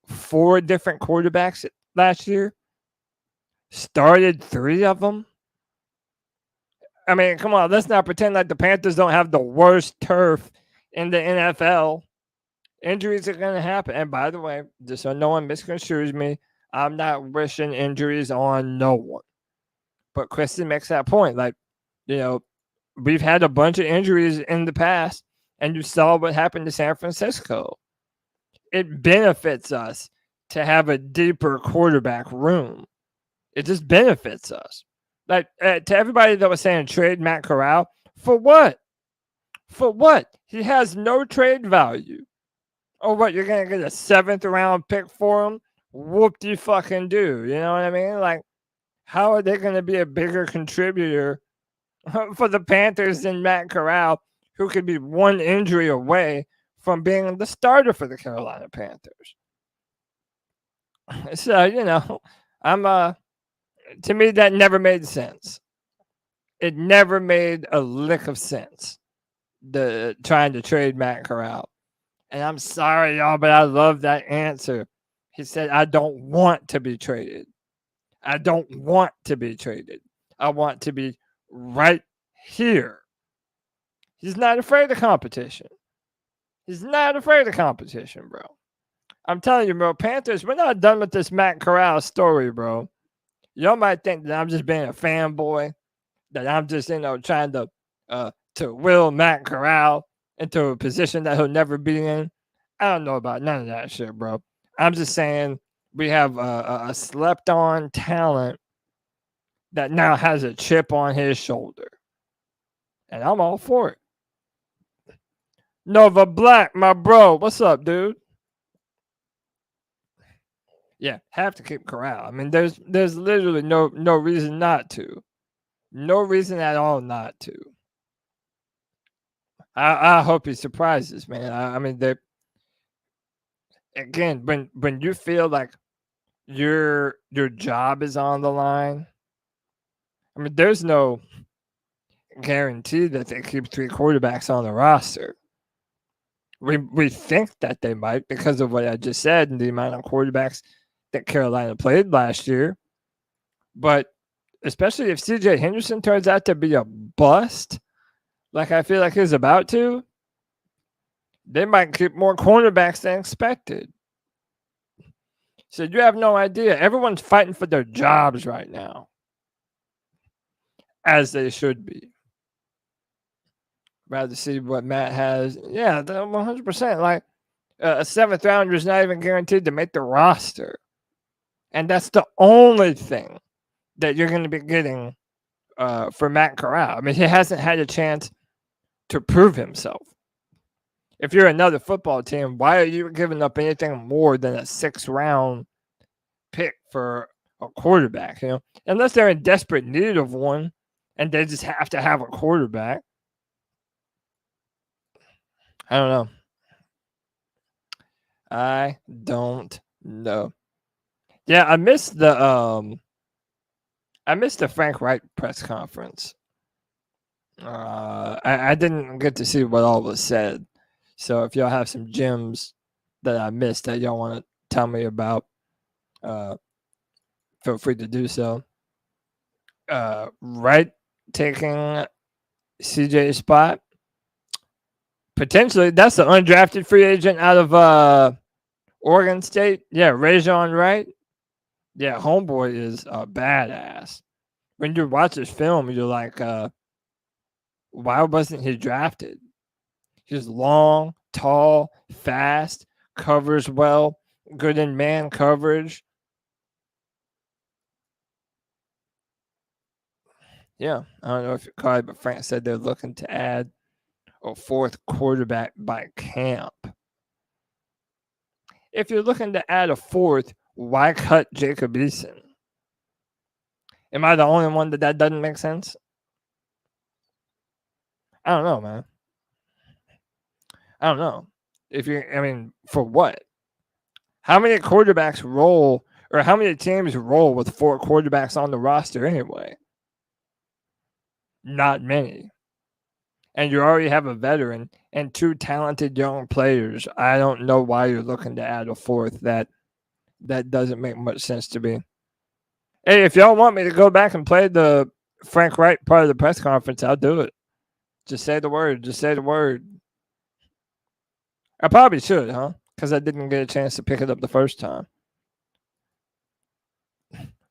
4 different quarterbacks last year? Started 3 of them? I mean, come on. Let's not pretend like the Panthers don't have the worst turf in the NFL. Injuries are going to happen. And by the way, just so no one misconstrues me, I'm not wishing injuries on no one. But Kristen makes that point. Like, we've had a bunch of injuries in the past, and you saw what happened to San Francisco. It benefits us to have a deeper quarterback room. It just benefits us. Like, to everybody that was saying trade Matt Corral, for what? For what? He has no trade value. Oh, what? You're going to get a 7th round pick for him? Whoop-de-fucking-do. You know what I mean? Like, how are they going to be a bigger contributor for the Panthers than Matt Corral, who could be one injury away from being the starter for the Carolina Panthers? So, to me, that never made sense. It never made a lick of sense, trying to trade Matt Corral. And I'm sorry, y'all, but I love that answer. He said, I don't want to be traded. I don't want to be traded. I want to be right here. He's not afraid of competition. He's not afraid of competition, bro. I'm telling you, bro, Panthers, we're not done with this Matt Corral story, bro. Y'all might think that I'm just being a fanboy, that I'm just, trying to will Matt Corral into a position that he'll never be in. I don't know about none of that shit, bro. I'm just saying we have a slept-on talent that now has a chip on his shoulder. And I'm all for it. Nova Black, my bro. What's up, dude? Yeah, have to keep Corral. I mean, there's literally no reason not to. No reason at all not to. I hope he surprises, man. I mean, again, when you feel like your job is on the line, I mean, there's no guarantee that they keep 3 quarterbacks on the roster. We think that they might because of what I just said and the amount of quarterbacks that Carolina played last year. But especially if CJ Henderson turns out to be a bust, like I feel like he's about to, they might keep more cornerbacks than expected. So you have no idea. Everyone's fighting for their jobs right now, as they should be. Rather see what Matt has. Yeah, 100%. Like a 7th rounder is not even guaranteed to make the roster. And that's the only thing that you're going to be getting for Matt Corral. I mean, he hasn't had a chance to prove himself. If you're another football team, why are you giving up anything more than a 6th round pick for a quarterback? Unless they're in desperate need of one and they just have to have a quarterback. I don't know. I don't know. Yeah, I missed the Frank Wright press conference. I didn't get to see what all was said. So if y'all have some gems that I missed that y'all want to tell me about, feel free to do so. Wright taking CJ's spot. Potentially, that's the undrafted free agent out of Oregon State. Yeah, Rajon Wright. Yeah, homeboy is a badass. When you watch his film, you're like, why wasn't he drafted? He's long, tall, fast, covers well, good in man coverage. Yeah, I don't know if you caught it, but Frank said they're looking to add a 4th quarterback by camp. If you're looking to add a 4th, why cut Jacob Eason? Am I the only one that doesn't make sense? I don't know, man. I don't know. For what? How many quarterbacks roll, or how many teams roll with 4 quarterbacks on the roster anyway? Not many. And you already have a veteran and 2 talented young players. I don't know why you're looking to add a 4th. That doesn't make much sense to me. Hey, if y'all want me to go back and play the Frank Wright part of the press conference, I'll do it. Just say the word. Just say the word. I probably should, huh? Because I didn't get a chance to pick it up the first time.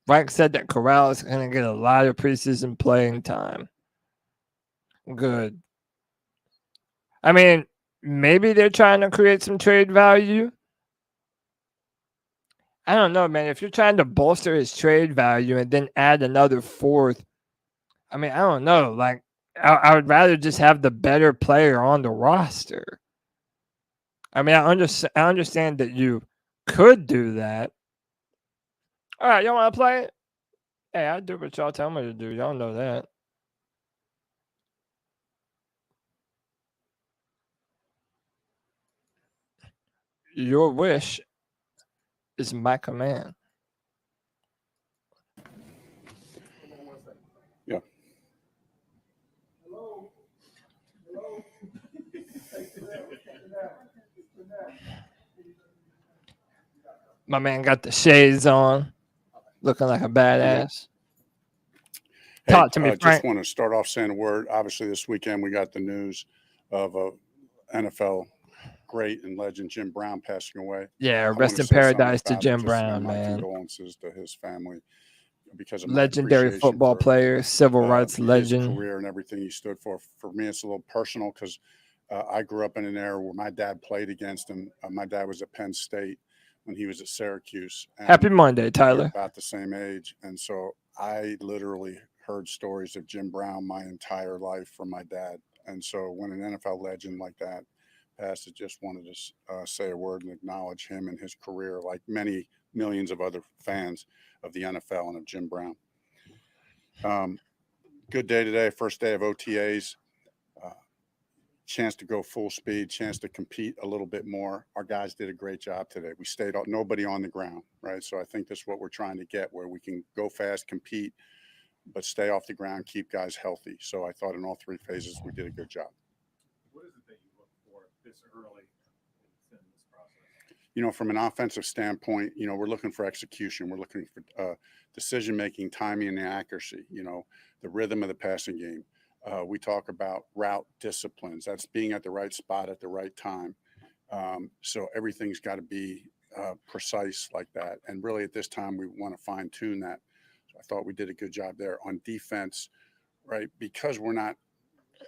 Frank said that Corral is going to get a lot of preseason playing time. Good. I mean, maybe they're trying to create some trade value. I don't know, man. If you're trying to bolster his trade value and then add another 4th, I mean, I don't know. Like, I would rather just have the better player on the roster. I mean, I understand that you could do that. All right, y'all want to play it? Hey, I do what y'all tell me to do. Y'all know that. Your wish is my command. Yeah. My man got the shades on, looking like a badass. Hey, Talk to me, Frank. Just want to start off saying a word. Obviously, this weekend we got the news of a NFL great and legend Jim Brown passing away. Yeah, I rest wanna in say something paradise to about it, Jim just Brown, my man. condolences to his family because of my Legendary appreciation football for, player, civil rights his legend. career and everything he stood for. For me, it's a little personal because I grew up in an era where my dad played against him. My dad was at Penn State when he was at Syracuse. And Happy Monday, we're Tyler. about the same age. And so I literally heard stories of Jim Brown my entire life from my dad. And so when an NFL legend like that passed, I just wanted to say a word and acknowledge him and his career, like many millions of other fans of the NFL and of Jim Brown. Good day today, first day of OTAs. Chance to go full speed, chance to compete a little bit more. Our guys did a great job today. We stayed nobody on the ground, right? So I think that's what we're trying to get, where we can go fast, compete, but stay off the ground, keep guys healthy. So I thought in all three phases we did a good job. What is it that you look for this early in this process? You know, from an offensive standpoint, you know, we're looking for execution. We're looking for decision-making, timing, and accuracy, you know, the rhythm of the passing game. We talk about route disciplines. That's being at the right spot at the right time. So everything's got to be precise like that. And really at this time, we want to fine tune that. So I thought we did a good job there on defense, right? Because we're not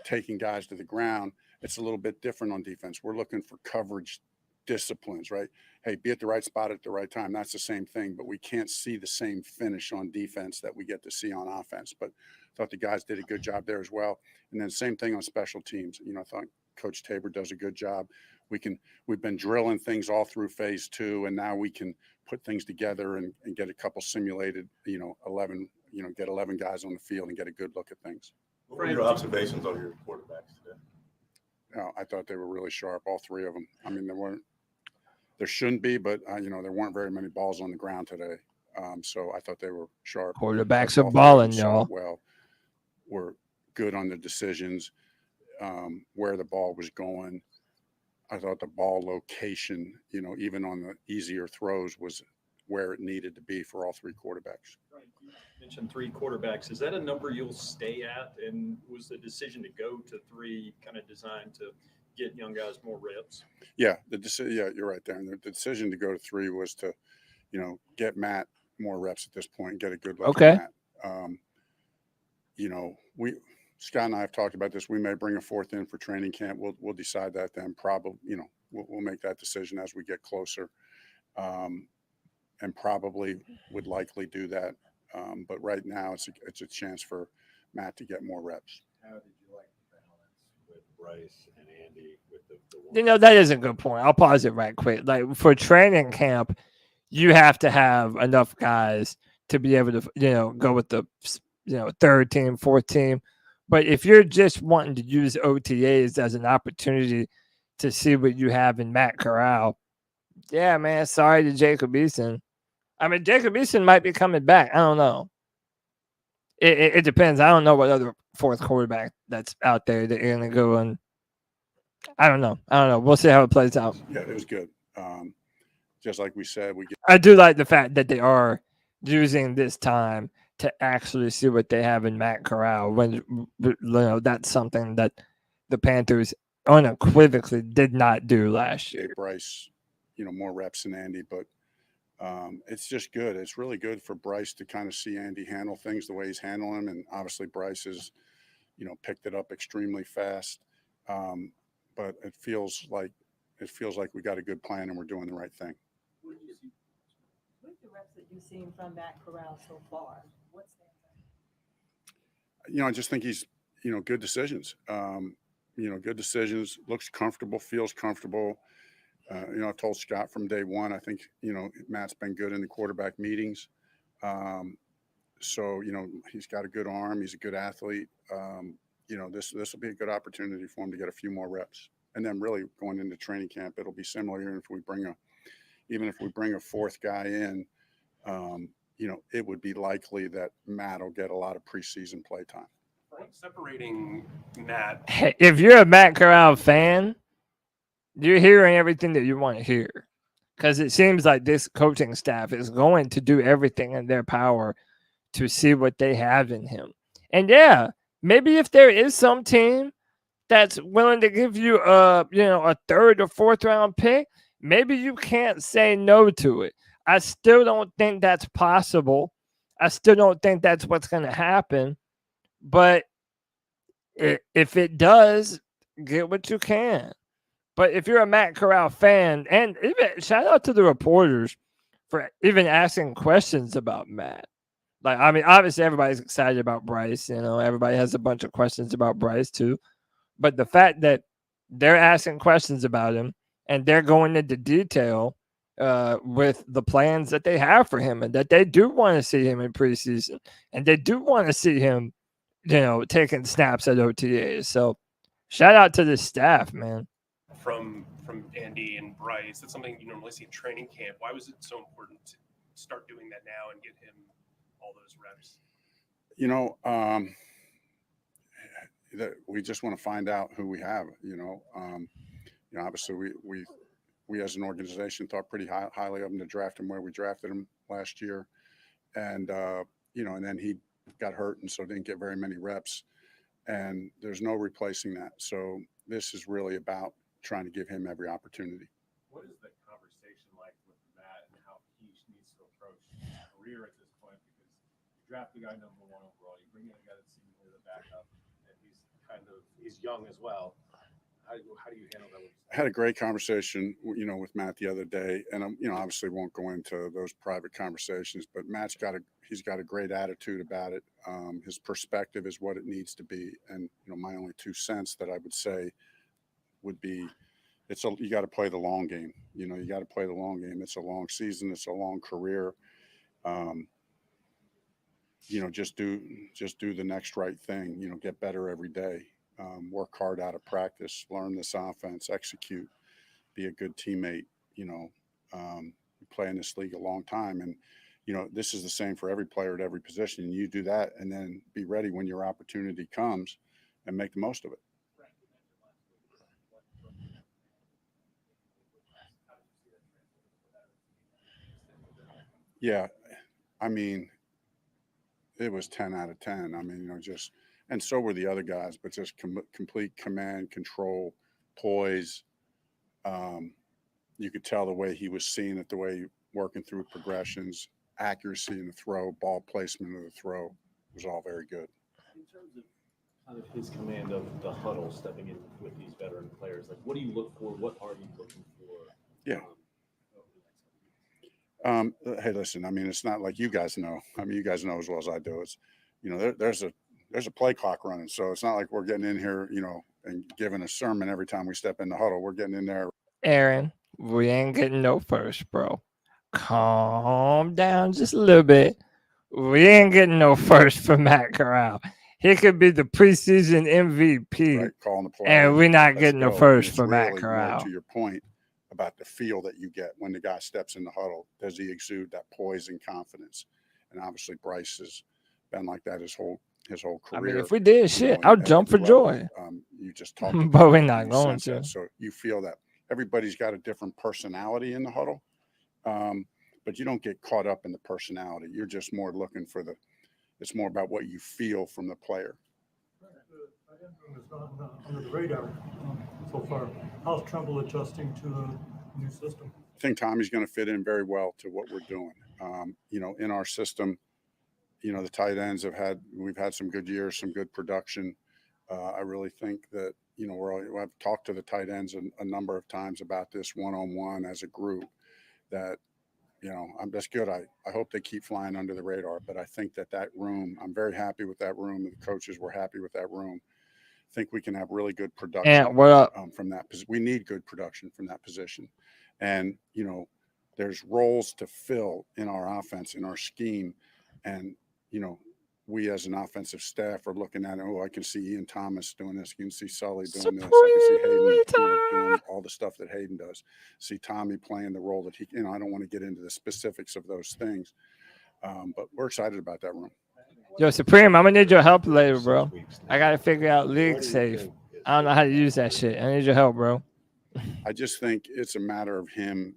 taking guys to the ground, it's a little bit different on defense. We're looking for coverage disciplines, right? Hey, be at the right spot at the right time. That's the same thing, but we can't see the same finish on defense that we get to see on offense. But I thought the guys did a good job there as well. And then same thing on special teams. You know, I thought Coach Tabor does a good job. We've been drilling things all through phase 2, and now we can put things together and get a couple simulated, you know, 11, you know, get 11 guys on the field and get a good look at things. What were your observations on your quarterbacks today? I thought they were really sharp, all three of them. I mean, there shouldn't be, but you know, there weren't very many balls on the ground today. So I thought they were sharp. Quarterbacks are balling, y'all. Well, were good on the decisions, where the ball was going. I thought the ball location, you know, even on the easier throws, was where it needed to be for all three quarterbacks. Right. You mentioned 3 quarterbacks. Is that a number you'll stay at? And was the decision to go to 3 kind of designed to get young guys more reps? Yeah, yeah, you're right there. And the decision to go to 3 was to, you know, get Matt more reps at this point, get a good look at Matt. You know, Scott and I have talked about this. We may bring a 4th in for training camp. We'll decide that then. Probably, you know, we'll make that decision as we get closer, and probably would likely do that. But right now, it's a chance for Matt to get more reps. How did you like the balance with Bryce and Andy with the You know, that is a good point. I'll pause it right quick. Like for training camp, you have to have enough guys to be able to, you know, go with the, you know, 3rd team, 4th team. But if you're just wanting to use OTAs as an opportunity to see what you have in Matt Corral, yeah, man, sorry to Jacob Eason. I mean, Jacob Eason might be coming back. I don't know. It depends. I don't know what other 4th quarterback that's out there that you're going to go and I don't know. We'll see how it plays out. Yeah, it was good. Just like we said, I do like the fact that they are using this time to actually see what they have in Matt Corral. When, you know, that's something that the Panthers unequivocally did not do last year. Bryce, you know, more reps than Andy, but it's just good. It's really good for Bryce to kind of see Andy handle things the way he's handling them. And obviously Bryce has, you know, picked it up extremely fast. But it feels like we got a good plan and we're doing the right thing. With the reps that you've seen from Matt Corral so far, what stands out? You know, I just think he's, you know, good decisions. You know, good decisions, looks comfortable, feels comfortable. You know, I've told Scott from day one, I think, you know, Matt's been good in the quarterback meetings. So, you know, he's got a good arm. He's a good athlete. You know, this will be a good opportunity for him to get a few more reps. And then really going into training camp, it'll be similar. Even if we bring a 4th guy in, you know, it would be likely that Matt will get a lot of preseason play time. Separating Matt. Hey, if you're a Matt Corral fan, you're hearing everything that you want to hear, because it seems like this coaching staff is going to do everything in their power to see what they have in him. And yeah, maybe if there is some team that's willing to give you a third or fourth round pick, maybe you can't say no to it. I still don't think that's possible. I still don't think that's what's going to happen. But if it does, get what you can. But if you're a Matt Corral fan, and even shout out to the reporters for even asking questions about Matt. Like, I mean, obviously everybody's excited about Bryce. Everybody has a bunch of questions about Bryce too. But the fact that they're asking questions about him and they're going into detail with the plans that they have for him, and that they do want to see him in preseason, and they do want to see him, taking snaps at OTAs. So shout out to the staff, man. From Andy and Bryce, that's something you normally see in training camp. Why was it so important to start doing that now and get him all those reps? That we just want to find out who we have. Obviously we as an organization thought pretty highly of him to draft him where we drafted him last year, and and then he got hurt and so didn't get very many reps, and there's no replacing that. So this is really about trying to give him every opportunity. What is the conversation like with Matt and how he needs to approach his career at this point? Because you draft the guy number 1 overall, you bring in a guy that's seemingly the backup, and he's young as well. How do you handle that? I had a great conversation, with Matt the other day, and obviously won't go into those private conversations, but Matt's he's got a great attitude about it. His perspective is what it needs to be, and my only 2 cents that I would say would be, you got to play the long game. You got to play the long game. It's a long season. It's a long career. Just do the next right thing. Get better every day. Work hard out of practice. Learn this offense. Execute. Be a good teammate. Play in this league a long time, and this is the same for every player at every position. You do that, and then be ready when your opportunity comes, and make the most of it. Yeah, I mean, it was 10 out of 10. I mean, and so were the other guys, but just complete command, control, poise. You could tell the way he was seeing it, the way working through progressions, accuracy in the throw, ball placement of the throw was all very good. In terms of kind of his command of the huddle, stepping in with these veteran players, like what do you look for? What are you looking for? Yeah. Hey, listen, I mean, it's not like you guys know. I mean, you guys know as well as I do. It's, there's a play clock running. So it's not like we're getting in here, and giving a sermon every time we step in the huddle. We're getting in there. Aaron, we ain't getting no first, bro. Calm down just a little bit. We ain't getting no first for Matt Corral. He could be the preseason MVP, right, calling the play, and we're not getting no first for Matt Corral. To your point about the feel that you get when the guy steps in the huddle, does he exude that poise and confidence? And obviously Bryce has been like that his whole career. I mean, if we did shit, I'll jump for joy. You just talk, but we're not going to. That. So you feel that everybody's got a different personality in the huddle, but you don't get caught up in the personality. You're just more looking for it's more about what you feel from the player. Has gone under the radar so far. How's Trumbull adjusting to the new system? I think Tommy's going to fit in very well to what we're doing. In our system, the tight ends we've had some good years, some good production. I really think that, I've talked to the tight ends a number of times about this one-on-one as a group that, I'm just good. I hope they keep flying under the radar, but I think that room, I'm very happy with that room. The coaches were happy with that room. I think we can have really good production. And what up? From that position. We need good production from that position. And, there's roles to fill in our offense, in our scheme. And, we as an offensive staff are looking at it. Oh, I can see Ian Thomas doing this. You can see Sully doing this. I can see Hayden doing all the stuff that Hayden does. See Tommy playing the role that he, I don't want to get into the specifics of those things. But we're excited about that room. Yo, Supreme, I'm going to need your help later, bro. I got to figure out league safe. I don't know how to use that shit. I need your help, bro. I just think it's a matter of him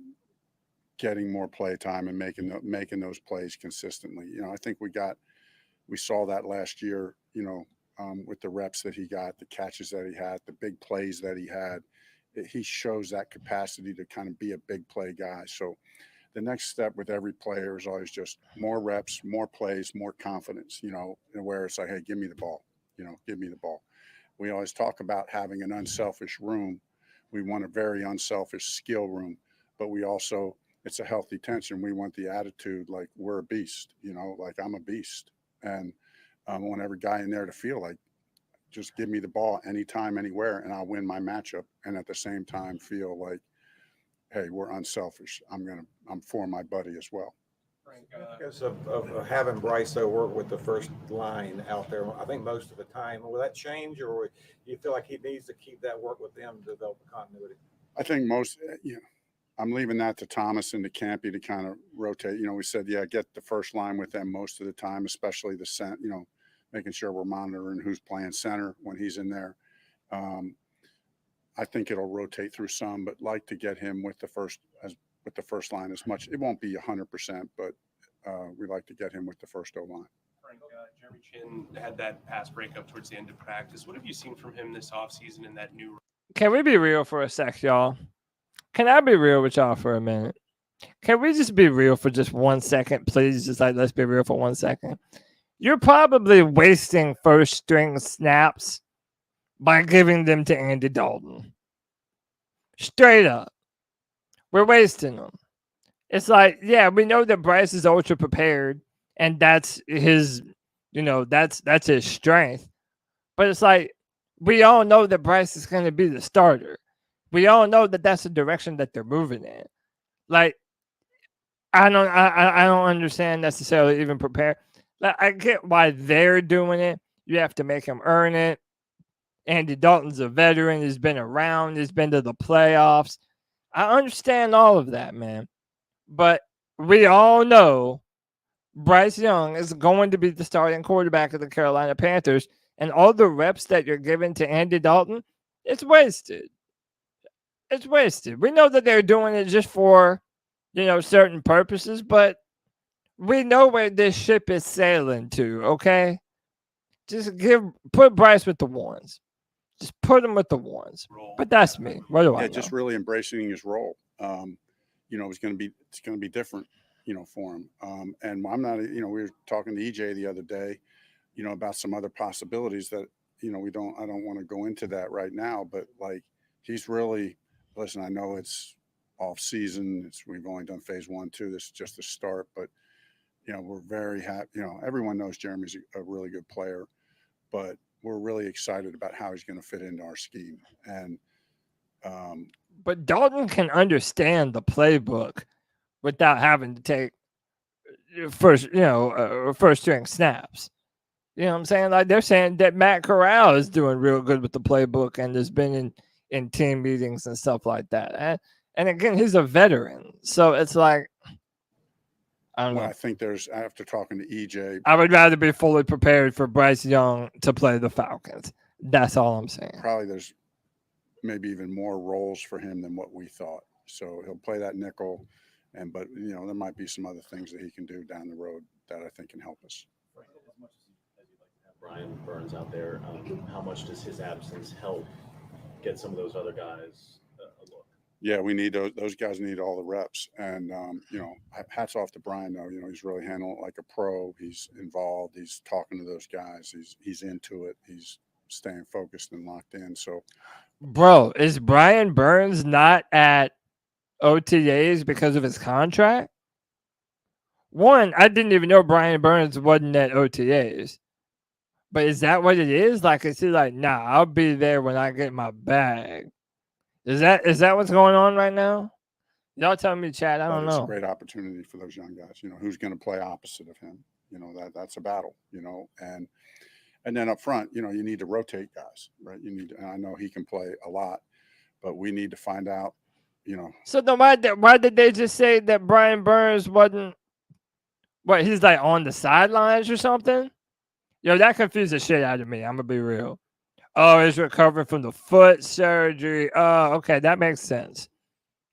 getting more play time and making those plays consistently. I think we saw that last year, with the reps that he got, the catches that he had, the big plays that he had. He shows that capacity to kind of be a big play guy. So the next step with every player is always just more reps, more plays, more confidence, where it's like, hey, give me the ball, give me the ball. We always talk about having an unselfish room. We want a very unselfish skill room, but we also, it's a healthy tension. We want the attitude like we're a beast, like I'm a beast. And I want every guy in there to feel like, just give me the ball anytime, anywhere, and I'll win my matchup. And at the same time, feel like, hey, we're unselfish. I'm for my buddy as well. Because of having Bryce work with the first line out there, I think most of the time, will that change, or do you feel like he needs to keep that work with them to develop continuity? I think I'm leaving that to Thomas and to Campy to kind of rotate. We said, get the first line with them most of the time, especially the center, making sure we're monitoring who's playing center when he's in there. I think it'll rotate through some, but like to get him with the first line as much. It won't be 100%, but we like to get him with the first O-line. Frank, Jeremy Chin had that pass breakup towards the end of practice. What have you seen from him this offseason in that new? Can we be real for a sec, y'all? Can I be real with y'all for a minute? Can we just be real for just 1 second, please? Just like, let's be real for 1 second. You're probably wasting first string snaps by giving them to Andy Dalton. Straight up. We're wasting them. It's like, we know that Bryce is ultra prepared and that's his, that's his strength. But it's like, we all know that Bryce is going to be the starter. We all know that that's the direction that they're moving in. Like, I don't understand necessarily even prepare. Like, I get why they're doing it. You have to make him earn it. Andy Dalton's a veteran. He's been around. He's been to the playoffs. I understand all of that, man. But we all know Bryce Young is going to be the starting quarterback of the Carolina Panthers. And all the reps that you're giving to Andy Dalton, it's wasted. It's wasted. We know that they're doing it just for, certain purposes, but we know where this ship is sailing to, okay? Just put Bryce with the ones. Just put him with the ones. But that's me. What do I know? Just really embracing his role. It's going to be different, for him. And I'm not, we were talking to EJ the other day, about some other possibilities that, I don't want to go into that right now, but like, he's really, listen, I know it's off season. We've only done phase 1, 2. This is just the start, but we're very happy. Everyone knows Jeremy's a really good player, but we're really excited about how he's going to fit into our scheme. And but Dalton can understand the playbook without having to take first string snaps. You know what I'm saying? Like, they're saying that Matt Corral is doing real good with the playbook and has been in team meetings and stuff like that. And again, he's a veteran. So it's like, I don't know. I think after talking to EJ, I would rather be fully prepared for Bryce Young to play the Falcons. That's all I'm saying. Probably there's maybe even more roles for him than what we thought. So he'll play that nickel, but there might be some other things that he can do down the road that I think can help us. As much as you'd like to have Brian Burns out there, how much does his absence help get some of those other guys a look? Yeah, we need those guys need all the reps. And, hats off to Brian, though. He's really handling it like a pro. He's involved. He's talking to those guys. He's into it. He's staying focused and locked in. So, bro, is Brian Burns not at OTAs because of his contract? One, I didn't even know Brian Burns wasn't at OTAs. But is that what it is? Like, is he like, nah, I'll be there when I get my bag? Is that what's going on right now? Y'all tell me, Chad. I don't know. It's a great opportunity for those young guys. Who's going to play opposite of him? That's a battle. And then up front, you need to rotate guys, right? And I know he can play a lot, but we need to find out. So then why did they just say that Brian Burns wasn't? What, he's like on the sidelines or something? That confused the shit out of me. I'm gonna be real. Oh, he's recovering from the foot surgery. Oh, okay, that makes sense.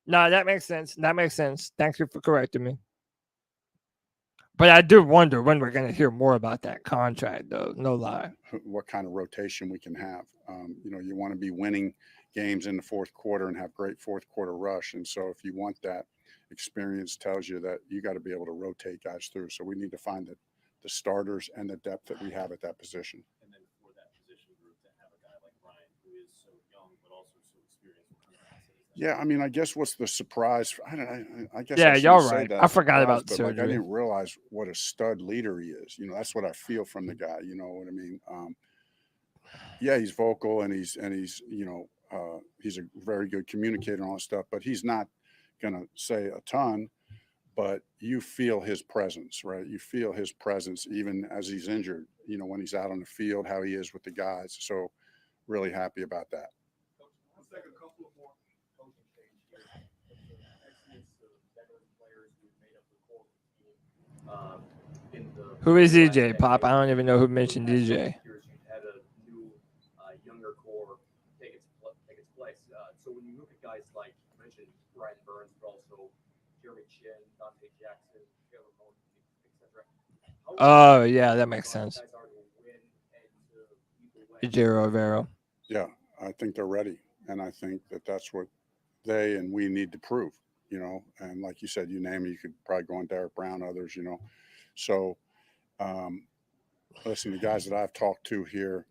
No, that makes sense. Thank you for correcting me. But I do wonder when we're going to hear more about that contract, though. No lie. What kind of rotation we can have. You want to be winning games in the fourth quarter and have great fourth quarter rush. And so if you want that, experience tells you that you got to be able to rotate guys through. So we need to find the starters and the depth that we have at that position. And then for that position group to have a guy like Brian who is so young but also so experienced. Yeah, I mean, I guess what's the surprise? I guess. Yeah, I y'all say right. that I forgot surprise, about but surgery. I didn't realize what a stud leader he is. That's what I feel from the guy. You know what I mean? Yeah, he's vocal and he's he's a very good communicator and all that stuff. But he's not gonna say a ton. But you feel his presence, right? You feel his presence even as he's injured. When he's out on the field, how he is with the guys. So, really happy about that. Let's take a couple of more coaching changes here. Excellence of veteran players who made up the core of the team. Who is EJ, Pop? I don't even know who mentioned EJ. You've had a new, younger core take its place. So when you look at guys like you mentioned Brian Burns, but also Jeremy Chin, Dante Jackson, Taylor Moe, etc. Oh, yeah, that makes sense. EJ Rivera. Yeah, I think they're ready. And I think that's what they and we need to prove, And like you said, you name it, you could probably go on Derek Brown, others, So, listen, the guys that I've talked to here,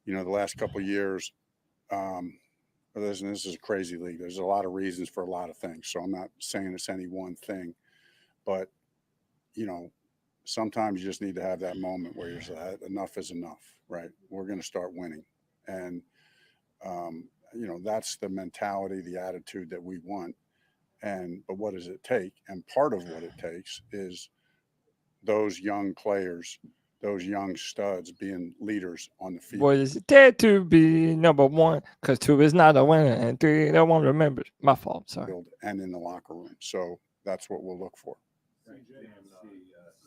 the last couple of years, listen, this is a crazy league. There's a lot of reasons for a lot of things. So I'm not saying it's any one thing, but sometimes you just need to have that moment where you're like, enough is enough, right? We're going to start winning. And, that's the mentality, the attitude that we want. But what does it take? And part of what it takes is those young players, those young studs being leaders on the field. What does it take to be number one? Because 2 is not a winner, and 3, no one remembers. My fault, sorry. And in the locker room. So that's what we'll look for.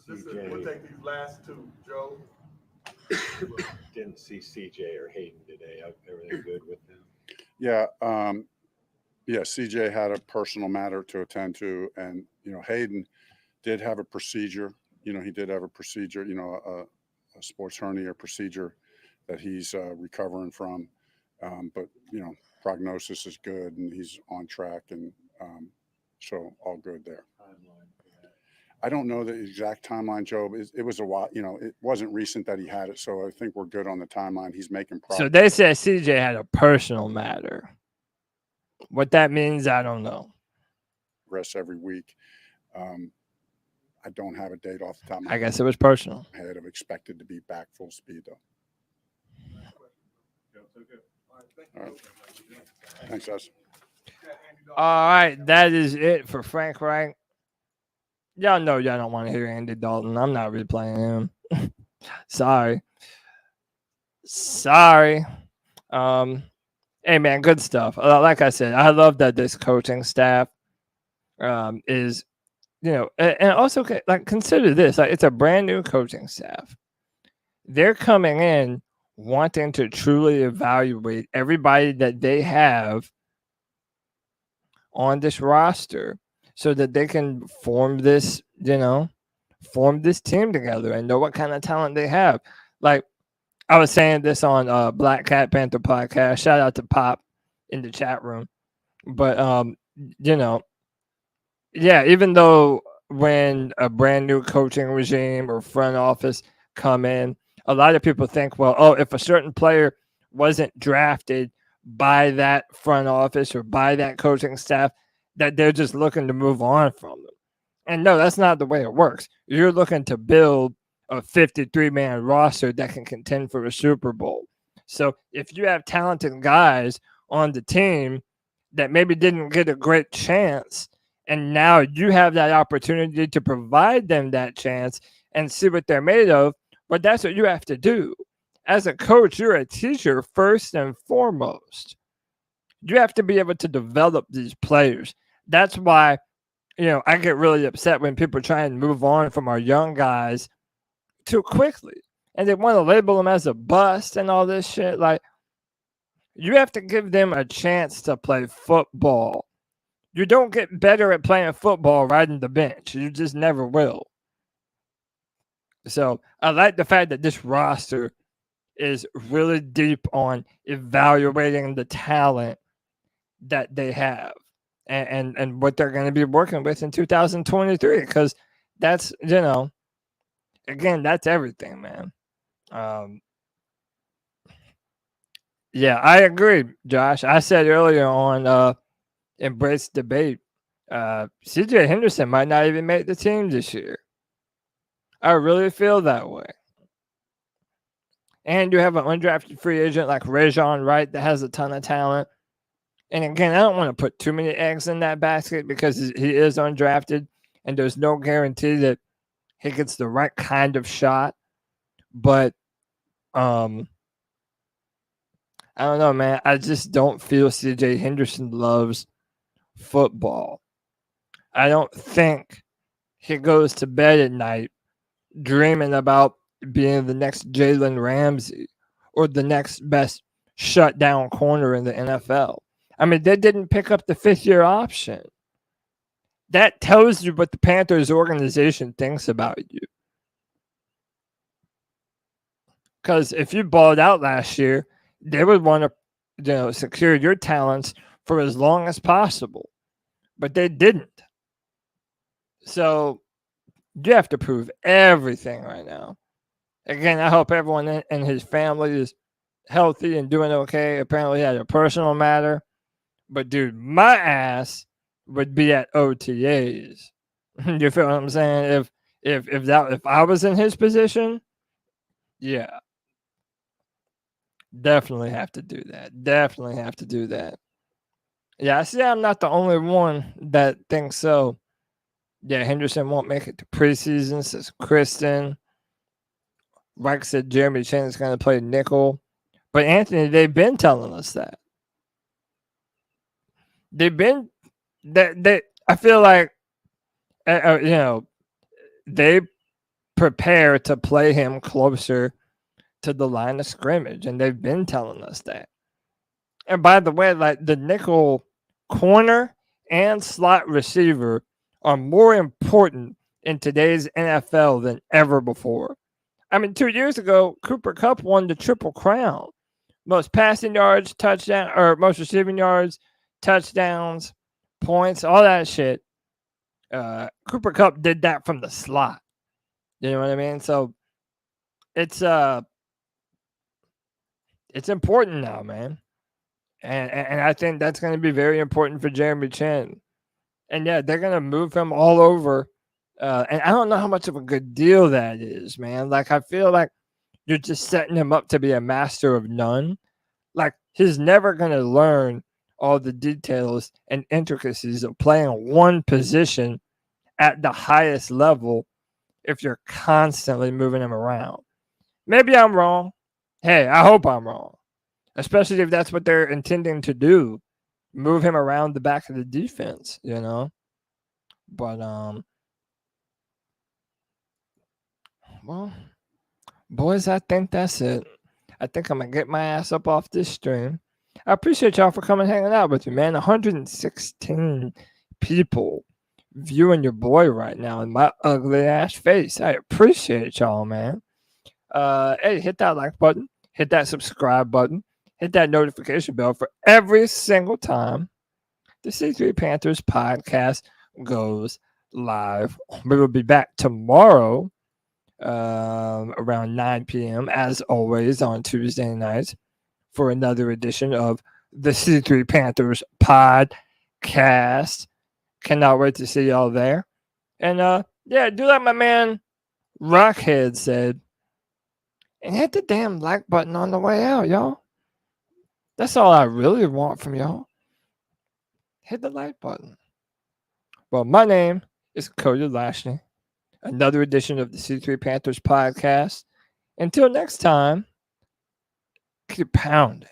We'll take these last 2, Joe. Didn't see CJ or Hayden today. Everything good with them? Yeah. CJ had a personal matter to attend to. And, Hayden did have a procedure. He did have a procedure, a sports hernia procedure that he's recovering from. But, prognosis is good and he's on track. And so all good there. I don't know the exact timeline, Joe. It was a while, it wasn't recent that he had it. So I think we're good on the timeline. He's making progress. So they said CJ had a personal matter. What that means, I don't know. Rest every week. I don't have a date off the top of my head. I guess it was personal. I had expected to be back full speed, though. All right. Thanks, guys. All right. That is it for Frank Reich. Y'all know y'all don't want to hear Andy Dalton. I'm not replaying him. Sorry. Hey, man, good stuff. Like I said, I love that this coaching staff is, and also consider this. It's a brand new coaching staff. They're coming in wanting to truly evaluate everybody that they have on this roster so that they can form this team together and know what kind of talent they have. Like I was saying this on Black Cat Panther Podcast. Shout out to Pop in the chat room. But, even though when a brand new coaching regime or front office come in, a lot of people think, if a certain player wasn't drafted by that front office or by that coaching staff, that they're just looking to move on from them. And no, that's not the way it works. You're looking to build a 53-man roster that can contend for a Super Bowl. So if you have talented guys on the team that maybe didn't get a great chance, and now you have that opportunity to provide them that chance and see what they're made of, but that's what you have to do. As a coach, you're a teacher first and foremost. You have to be able to develop these players. That's why, I get really upset when people try and move on from our young guys too quickly. And they want to label them as a bust and all this shit. Like, you have to give them a chance to play football. You don't get better at playing football riding the bench. You just never will. So I like the fact that this roster is really deep on evaluating the talent that they have and what they're going to be working with in 2023, because that's, again, that's everything, man. Yeah, I agree, Josh. I said earlier on Embrace Debate, CJ Henderson might not even make the team this year. I really feel that way. And you have an undrafted free agent like Rajon Wright that has a ton of talent. And again, I don't want to put too many eggs in that basket because he is undrafted and there's no guarantee that he gets the right kind of shot. But I don't know, man. I just don't feel CJ Henderson loves football. I don't think he goes to bed at night dreaming about being the next Jalen Ramsey or the next best shutdown corner in the NFL. I mean, they didn't pick up the fifth-year option. That tells you what the Panthers organization thinks about you. Because if you balled out last year, they would want to, secure your talents for as long as possible. But they didn't. So you have to prove everything right now. Again, I hope everyone in his family is healthy and doing okay. Apparently, he had a personal matter. But, dude, my ass would be at OTAs. You feel what I'm saying? If I was in his position, yeah. Definitely have to do that. Yeah, I see I'm not the only one that thinks so. Yeah, Henderson won't make it to preseason, says Kristen. Reich said Jeremy Chin is going to play nickel. But, Anthony, they've been telling us that. I feel like, they prepare to play him closer to the line of scrimmage, and they've been telling us that. And by the way, like the nickel corner and slot receiver are more important in today's NFL than ever before. I mean, 2 years ago, Cooper Kupp won the Triple Crown. Most passing yards, touchdown, or most receiving yards, touchdowns, points, all that shit. Cooper Kupp did that from the slot. You know what I mean? So it's important now, man. And I think that's going to be very important for Jeremy Chin. And yeah, they're going to move him all over. And I don't know how much of a good deal that is, man. Like, I feel like you're just setting him up to be a master of none. Like, he's never going to learn all the details and intricacies of playing one position at the highest level if you're constantly moving him around. Maybe I'm wrong. Hey, I hope I'm wrong. Especially if that's what they're intending to do. Move him around the back of the defense, But, well, boys, I think that's it. I think I'm going to get my ass up off this stream. I appreciate y'all for coming hanging out with me, man. 116 people viewing your boy right now in my ugly ass face. I appreciate y'all, man. Hey, hit that like button. Hit that subscribe button. Hit that notification bell for every single time the C3 Panthers podcast goes live. We will be back tomorrow around 9 p.m. as always on Tuesday nights for another edition of the C3 Panthers podcast. Cannot wait to see y'all there. And yeah, do like my man Rockhead said, and hit the damn like button on the way out, y'all. That's all I really want from y'all. Hit the like button. Well, my name is Cody Lashley. Another edition of the C3 Panthers podcast. Until next time, keep pounding.